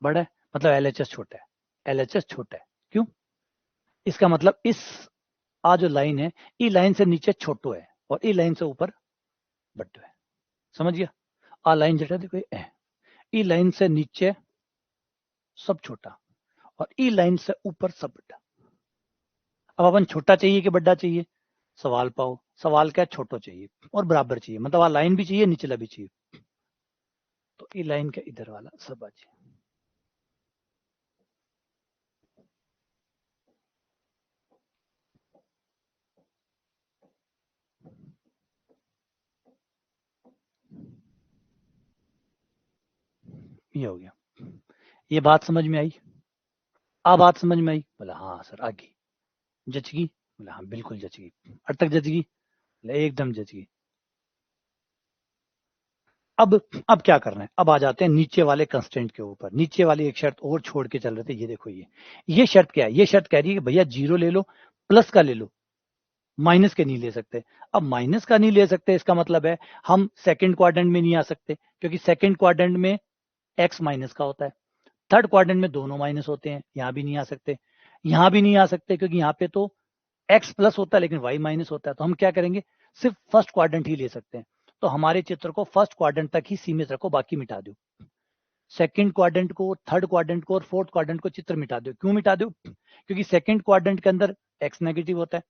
बड़ा है मतलब LHS छोटा है, LHS छोटा है। क्यों? इसका मतलब इस आ जो लाइन है ई लाइन से नीचे छोटो है और ई लाइन से ऊपर बड्डो है। समझ गया? आ लाइन जटा देखो ये ई लाइन से नीचे सब छोटा और ई लाइन से ऊपर सब बड़ा। अब अपन छोटा चाहिए कि बड़ा चाहिए, सवाल पाओ। सवाल क्या, छोटो चाहिए और बराबर चाहिए, मतलब आ लाइन भी चाहिए निचला भी चाहिए। तो ई लाइन का इधर वाला सब आ जाए। ये हो गया। ये बात समझ में आई? आ बात समझ में आई? बोला हाँ सर आगे जच गई। बोला हाँ बिल्कुल जच गई। अब तक जच गई? बोला एकदम जच गई। अब क्या करना है, अब आ जाते हैं नीचे वाले कंस्टेंट के ऊपर। नीचे वाली एक शर्त और छोड़ के चल रहे थे, ये देखो ये शर्त क्या है, ये शर्त कह रही है कि भैया 0 ले लो, प्लस का ले लो, माइनस के नहीं ले सकते। अब माइनस का नहीं ले सकते इसका मतलब है हम सेकंड क्वाड्रेंट में नहीं आ सकते, क्योंकि सेकंड क्वाड्रेंट में x माइनस का होता है। थर्ड क्वाड्रेंट में दोनों माइनस होते हैं, यहां भी नहीं आ सकते। यहां भी नहीं आ सकते क्योंकि यहाँ पे तो x प्लस होता है लेकिन y माइनस होता है। तो हम क्या करेंगे, सिर्फ फर्स्ट क्वाड्रेंट ही ले सकते हैं। तो हमारे चित्र को फर्स्ट क्वाड्रेंट तक ही सीमित रखो, बाकी मिटा दो। सेकंड क्वाड्रेंट को, थर्ड क्वाड्रेंट को और फोर्थ क्वाड्रेंट को चित्र मिटा दो। क्यों मिटा दो? क्योंकि सेकंड क्वाड्रेंट के अंदर x नेगेटिव होता है,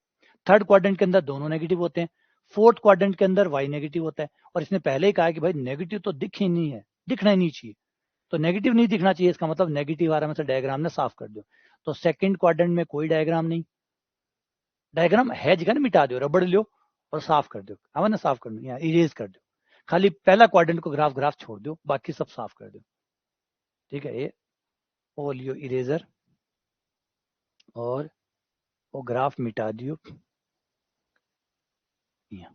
थर्ड क्वाड्रेंट के अंदर दोनों नेगेटिव होते हैं, फोर्थ क्वाड्रेंट के अंदर y नेगेटिव होता है। और इसने पहले ही कहा कि भाई नेगेटिव तो दिख ही नहीं है, दिखना ही नहीं चाहिए। तो नेगेटिव नहीं दिखना चाहिए, इसका मतलब नेगेटिव आ रहा है, मतलब डायग्राम ने साफ कर दो। तो सेकंड क्वाड्रेंट में कोई डायग्राम नहीं, डायग्राम है जगह ना मिटा दो, रबड़ लो और साफ कर दो। हमें ना साफ करना, यहाँ इरेज कर दो। खाली पहला क्वाड्रेंट को ग्राफ छोड़ दो, बाकी सब साफ कर दो। ठीक है, ये वो लियो इरेजर और वो ग्राफ मिटा दियो। यहाँ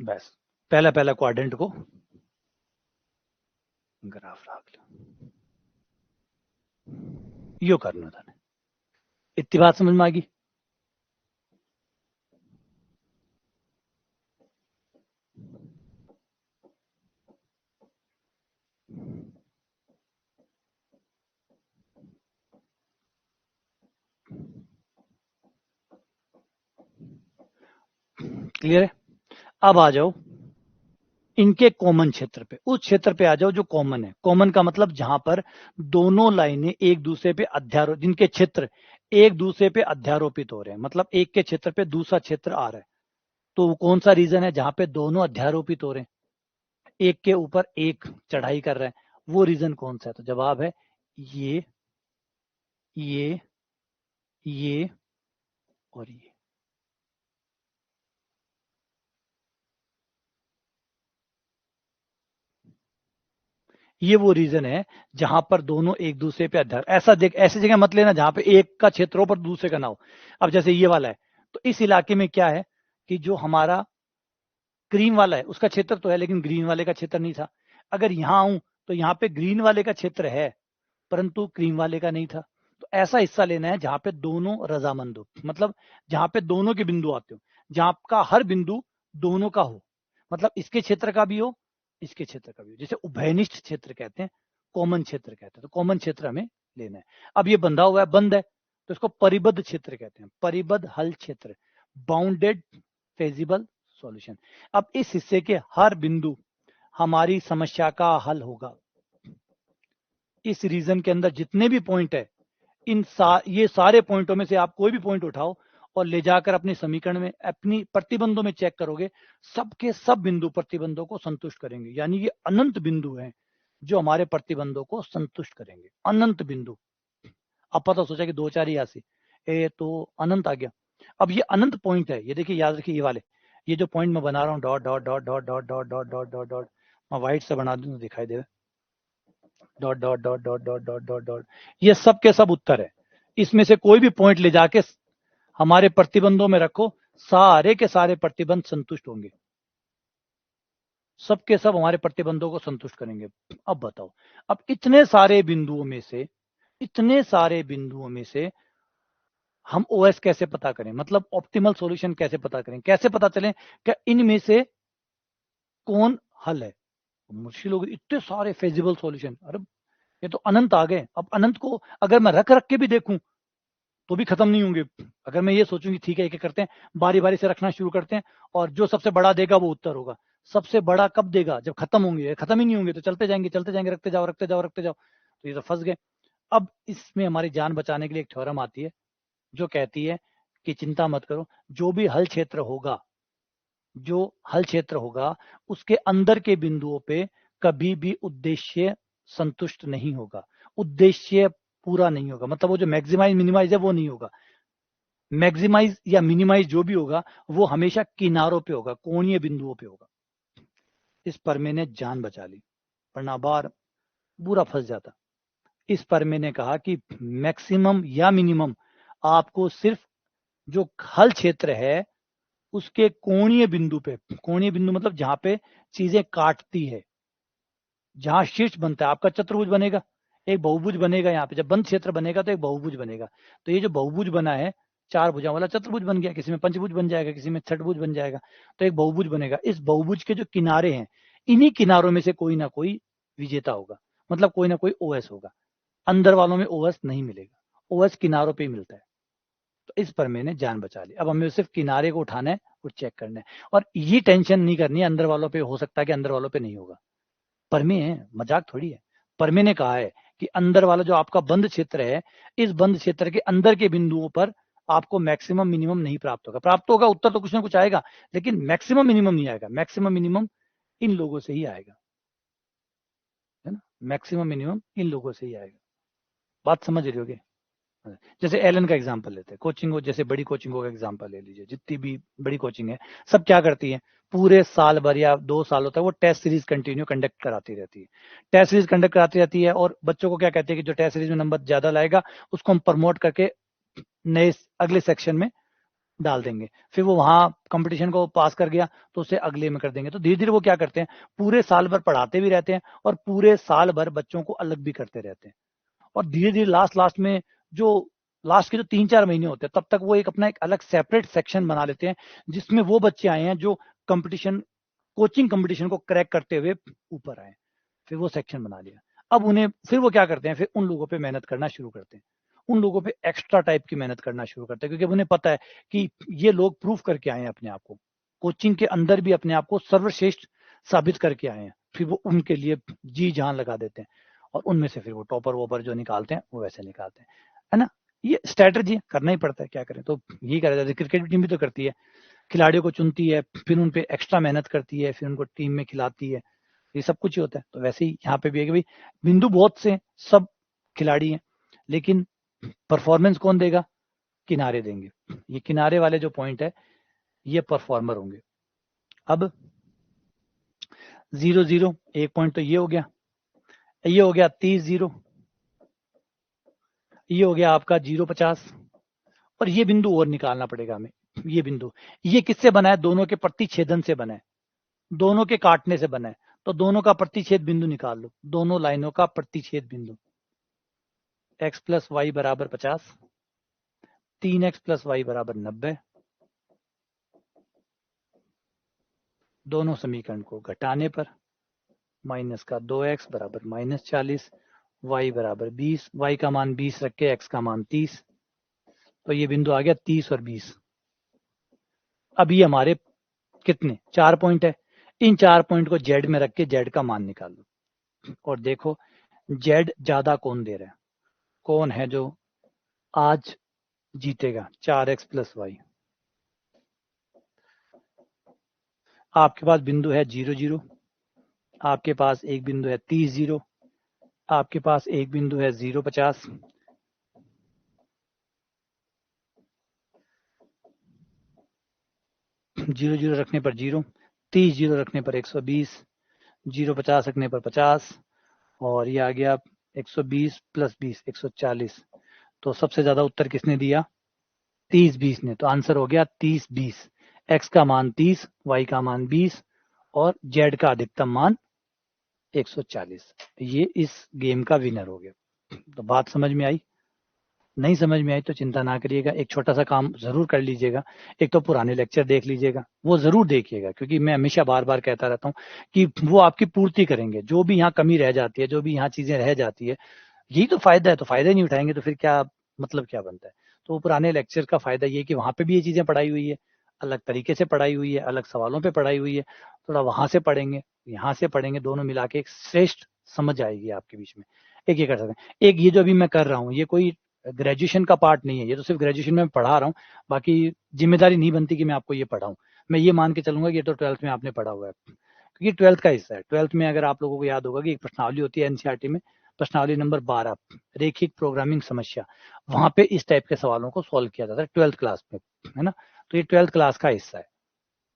बस पहला पहला क्वाड्रेंट को ग्राफ रख लो, यो करना था। इतनी बात समझ में आ गई? क्लियर है? अब आ जाओ इनके कॉमन क्षेत्र पे, उस क्षेत्र पे आ जाओ जो कॉमन है। कॉमन का मतलब जहां पर दोनों लाइनें एक दूसरे पे अध्यारोप, जिनके क्षेत्र एक दूसरे पे अध्यारोपित हो रहे हैं, मतलब एक के क्षेत्र पे दूसरा क्षेत्र आ रहा है। तो वो कौन सा रीजन है जहां पे दोनों अध्यारोपित हो रहे हैं, एक के ऊपर एक चढ़ाई कर रहे हैं, वो रीजन कौन सा है? तो जवाब है ये ये ये और ये वो रीजन है जहां पर दोनों एक दूसरे पे अध्यार। ऐसा देख, ऐसी जगह मत लेना जहां पे एक का क्षेत्र हो पर दूसरे का ना हो। अब जैसे ये वाला है, तो इस इलाके में क्या है कि जो हमारा क्रीम वाला है उसका क्षेत्र तो है लेकिन ग्रीन वाले का क्षेत्र नहीं था। अगर यहां आऊं तो यहाँ पे ग्रीन वाले का क्षेत्र है परंतु क्रीम वाले का नहीं था। तो ऐसा हिस्सा लेना है जहां पे दोनों रजामंद हो, मतलब जहां पे दोनों के बिंदु आते हो, जहां का हर बिंदु दोनों का हो, मतलब इसके क्षेत्र का भी हो इसके क्षेत्र का भी हो। जैसे उभयनिष्ठ क्षेत्र कहते हैं, कॉमन क्षेत्र कहते हैं। तो कॉमन क्षेत्र हमें लेना है। अब ये बंधा हुआ है, बंद है, तो इसको परिबद्ध क्षेत्र कहते हैं, परिबद्ध हल क्षेत्र, बाउंडेड फेजिबल सॉल्यूशन। अब इस हिस्से के हर बिंदु हमारी समस्या का हल होगा। इस रीजन के अंदर जितने भी पॉइंट है, ये सारे पॉइंटों में से आप कोई भी पॉइंट उठाओ और ले जाकर अपने समीकरण में, अपनी प्रतिबंधों में चेक करोगे, सबके सब बिंदु प्रतिबंधों को संतुष्ट करेंगे। यानी ये अनंत बिंदु हैं जो हमारे प्रतिबंधों को संतुष्ट करेंगे, अनंत बिंदु। अब पता सोचा कि 2 4 ही ऐसे, तो अनंत आ गया। अब ये अनंत पॉइंट है, ये देखिए, याद रखिए, ये वाले, ये जो पॉइंट मैं बना रहा हूँ, dot dot dot dot dot dot dot dot dot dot, मैं व्हाइट से बना दूं तो दिखाई देगा, dot dot dot dot dot dot dot dot, ये सब के सब उत्तर है। इसमें से कोई भी पॉइंट ले जाके हमारे प्रतिबंधों में रखो, सारे के सारे प्रतिबंध संतुष्ट होंगे, सबके सब हमारे प्रतिबंधों को संतुष्ट करेंगे। अब बताओ, अब इतने सारे बिंदुओं में से, इतने सारे बिंदुओं में से हम ओएस कैसे पता करें, मतलब ऑप्टिमल सॉल्यूशन कैसे पता करें, कैसे पता चले कि इनमें से कौन हल है। मुश्किल हो गई, इतने सारे फेजिबल सॉल्यूशन, अरे ये तो अनंत आ गए। अब अनंत को अगर मैं रख रख के भी देखूं तो भी खत्म नहीं होंगे। अगर मैं ये सोचूंगी ठीक है, एक करते हैं, बारी बारी से रखना शुरू करते हैं, और जो सबसे बड़ा देगा वो उत्तर होगा। सबसे बड़ा कब देगा, जब खत्म होंगे, खत्म ही नहीं होंगे तो चलते जाएंगे चलते जाएंगे, रखते जाओ रखते जाओ रखते जाओ, तो ये तो फंस गए। अब इसमें हमारी जान बचाने के लिए एक थ्योरम आती है जो कहती है कि चिंता मत करो, जो भी हल क्षेत्र होगा, जो हल क्षेत्र होगा, उसके अंदर के बिंदुओं पे कभी भी उद्देश्य संतुष्ट नहीं होगा, उद्देश्य पूरा नहीं होगा। मतलब वो जो मैक्सिमाइज मिनिमाइज है वो नहीं होगा, मैक्सिमाइज या मिनिमाइज जो भी होगा वो हमेशा किनारों पे होगा, कोणीय बिंदुओं पे होगा। इस पर मैंने जान बचा ली, वरना बार बुरा फंस जाता। इस पर मैंने कहा कि मैक्सिमम या मिनिमम आपको सिर्फ जो हल क्षेत्र है उसके कोणीय बिंदु पे, कोणीय बिंदु मतलब जहां पे चीजें काटती है, जहां शीर्ष बनता है, आपका चतुर्भुज बनेगा, एक बहुभुज बनेगा, यहाँ पे जब बंद क्षेत्र बनेगा तो एक बहुभुज बनेगा। तो ये जो बहुभुज बना है, 4 भुजाओं वाला चतुर्भुज बन गया, किसी में पंचभुज बन जाएगा, किसी में छठभुज बन जाएगा, तो एक बहुभुज बनेगा। इस बहुभुज के जो किनारे हैं, इन्हीं किनारों में से कोई ना कोई विजेता होगा, मतलब कोई ना कोई ओएस होगा। अंदर वालों में ओएस नहीं मिलेगा, ओएस किनारों पर ही मिलता है। तो इस पर मैंने जान बचा ली। अब हमें सिर्फ किनारे को उठाना है और चेक करना है, और ये टेंशन नहीं करनी है अंदर वालों पे हो सकता है कि अंदर वालों पे नहीं होगा। परमे है, मजाक थोड़ी है। परमे ने कहा है कि अंदर वाला जो आपका बंद क्षेत्र है, इस बंद क्षेत्र के अंदर के बिंदुओं पर आपको मैक्सिमम मिनिमम नहीं प्राप्त होगा। प्राप्त होगा उत्तर तो कुछ ना कुछ आएगा, लेकिन मैक्सिमम मिनिमम नहीं आएगा। मैक्सिमम मिनिमम इन लोगों से ही आएगा, है ना, मैक्सिमम मिनिमम इन लोगों से ही आएगा। बात समझ रहे होगे। जैसे एलन का एग्जांपल लेते हैं, कोचिंग हो, जैसे बड़ी कोचिंगों का एग्जांपल ले लीजिए, जितनी भी बड़ी कोचिंग है सब क्या करती है, पूरे साल भर या 2 सालों तक वो टेस्ट सीरीज कंटिन्यू कंडक्ट कराती रहती है। टेस्ट सीरीज कंडक्ट कराती रहती है, और बच्चों को क्या कहते हैं कि जो टेस्ट सीरीज में नंबर ज्यादा लाएगा उसको हम प्रमोट करके नए अगले सेक्शन में डाल देंगे। फिर वो वहां कंपटीशन को पास कर गया तो उसे अगले में कर देंगे। तो धीरे धीरे वो क्या करते हैं, पूरे साल भर पढ़ाते भी रहते हैं और पूरे साल भर बच्चों को अलग भी करते रहते हैं। और धीरे धीरे लास्ट में जो लास्ट के जो 3 4 महीने होते हैं, तब तक वो एक अपना एक अलग सेपरेट सेक्शन बना लेते हैं, जिसमें वो बच्चे आए हैं जो कंपटीशन, कोचिंग कंपटीशन को क्रैक करते हुए ऊपर आए। फिर वो सेक्शन बना लिया। अब उन्हें फिर वो क्या करते हैं, फिर उन लोगों पे मेहनत करना शुरू करते हैं, उन लोगों पे एक्स्ट्रा टाइप की मेहनत करना शुरू करते हैं, क्योंकि उन्हें पता है कि ये लोग प्रूफ करके आए हैं अपने आप को, कोचिंग के अंदर भी अपने आप को सर्वश्रेष्ठ साबित करके आए हैं। फिर वो उनके लिए जी जान लगा देते हैं, और उनमें से फिर वो टॉपर वॉपर जो निकालते हैं वो वैसे निकालते हैं, है ना। ये स्ट्रेटजी करना ही पड़ता है, क्या करें। तो यही करा जाता है, क्रिकेट टीम भी तो करती है, खिलाड़ियों को चुनती है, फिर उन पे एक्स्ट्रा मेहनत करती है, फिर उनको टीम में खिलाती है, ये सब कुछ ही होता है। तो वैसे ही यहाँ पे भी है कि भाई बिंदु बहुत से सब खिलाड़ी हैं, लेकिन परफॉर्मेंस कौन देगा, किनारे देंगे। ये किनारे वाले जो पॉइंट है ये परफॉर्मर होंगे। अब 0 0 एक पॉइंट तो ये हो गया, ये हो गया 30 0, ये हो गया आपका 0 50, और ये बिंदु और निकालना पड़ेगा हमें। ये बिंदु, ये किससे बना है, दोनों के प्रतिच्छेदन से बना है, दोनों के काटने से बना है। तो दोनों का प्रतिच्छेद बिंदु निकाल लो, दोनों लाइनों का प्रतिच्छेद बिंदु। x प्लस वाई बराबर 50, 3x प्लस वाई बराबर 90, दोनों समीकरण को घटाने पर माइनस का 2x बराबर -40, y बराबर 20, y का मान 20 रख के x का मान 30, तो ये बिंदु आ गया 30 और 20। अब ये हमारे कितने 4 पॉइंट है, इन 4 पॉइंट को जेड में रख के जेड का मान निकालो और देखो जेड ज्यादा कौन दे रहा है, कौन है जो आज जीतेगा 4x प्लस वाई। आपके पास बिंदु है 0 0, आपके पास एक बिंदु है 30 0, आपके पास एक बिंदु है 0 50, जीरो जीरो रखने पर 0, 30 जीरो रखने पर 120, 0 50 रखने पर 50 और ये आ गया 120 प्लस 20 140। तो सबसे ज्यादा उत्तर किसने दिया 30 20 ने, तो आंसर हो गया 30 20। एक्स का मान 30, वाई का मान 20 और जेड का अधिकतम मान 140। ये इस गेम का विनर हो गया। तो बात समझ में आई? नहीं समझ में आई तो चिंता ना करिएगा, एक छोटा सा काम जरूर कर लीजिएगा। एक तो पुराने लेक्चर देख लीजिएगा, वो जरूर देखिएगा, क्योंकि मैं हमेशा बार बार कहता रहता हूँ कि वो आपकी पूर्ति करेंगे। जो भी यहाँ कमी रह जाती है, जो भी यहाँ चीजें रह जाती है, यही तो फायदा है। तो फायदा नहीं उठाएंगे तो फिर क्या मतलब, क्या बनता है? तो पुराने लेक्चर का फायदा ये कि वहां पे भी ये चीजें पढ़ाई हुई है, अलग तरीके से पढ़ाई हुई है, अलग सवालों पे पढ़ाई हुई है। थोड़ा वहां से पढ़ेंगे, यहाँ से पढ़ेंगे, दोनों मिला के एक श्रेष्ठ समझ आएगी आपके बीच में। एक ये कर सकते हैं। एक ये जो अभी मैं कर रहा हूँ, ये कोई ग्रेजुएशन का पार्ट नहीं है, ये तो सिर्फ ग्रेजुएशन में पढ़ा रहा हूँ। बाकी जिम्मेदारी नहीं बनती कि मैं आपको ये पढ़ाऊँ। मैं ये मान के चलूंगा कि ये तो 12th में आपने पढ़ा हुआ है, क्योंकि 12th का हिस्सा है। 12th में अगर आप लोगों को याद होगा कि एक प्रश्नावली होती है एनसीईआरटी में, प्रश्नावली नंबर 12, रेखिक प्रोग्रामिंग समस्या, वहां पे इस टाइप के सवालों को सॉल्व किया जाता है 12th क्लास में, है ना। तो ये 12th क्लास का हिस्सा है,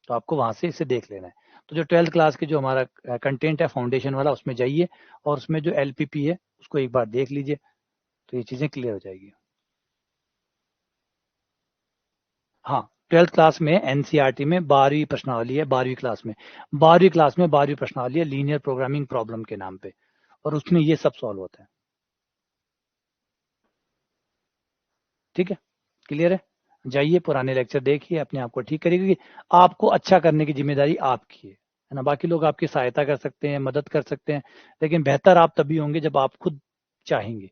तो आपको वहां से इसे देख लेना है। तो जो 12th क्लास के जो हमारा कंटेंट है फाउंडेशन वाला, उसमें जाइए और उसमें जो एलपीपी है उसको एक बार देख लीजिए, तो ये चीजें क्लियर हो जाएगी। हाँ, 12th क्लास में एनसीईआरटी में 12वीं प्रश्नावली है, 12वीं क्लास में, 12वीं क्लास में 12वीं प्रश्नावली है लीनियर प्रोग्रामिंग प्रॉब्लम के नाम पे, और उसमें ये सब सॉल्व होता है। ठीक है, क्लियर है? जाइए पुराने लेक्चर देखिए, अपने आप को ठीक करिए, क्योंकि आपको अच्छा करने की जिम्मेदारी आपकी है ना। बाकी लोग आपकी सहायता कर सकते हैं, मदद कर सकते हैं, लेकिन बेहतर आप तभी होंगे जब आप खुद चाहेंगे,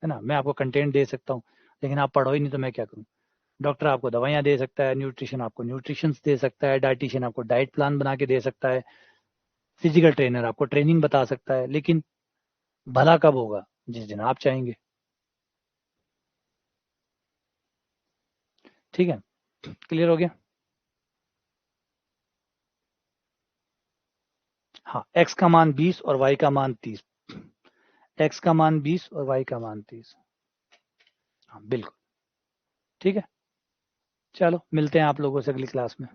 है ना। मैं आपको कंटेंट दे सकता हूँ, लेकिन आप पढ़ो ही नहीं तो मैं क्या करूँ। डॉक्टर आपको दवाइयाँ दे सकता है, न्यूट्रिशन आपको न्यूट्रिशन दे सकता है, डाइटिशियन आपको डाइट प्लान बना के दे सकता है, फिजिकल ट्रेनर आपको ट्रेनिंग बता सकता है, लेकिन भला कब होगा? जिस दिन आप चाहेंगे। ठीक है, क्लियर हो गया? हाँ, एक्स का मान 20 और वाई का मान 30। एक्स का मान 20 और वाई का मान 30। हाँ बिल्कुल, ठीक है। चलो मिलते हैं आप लोगों से अगली क्लास में।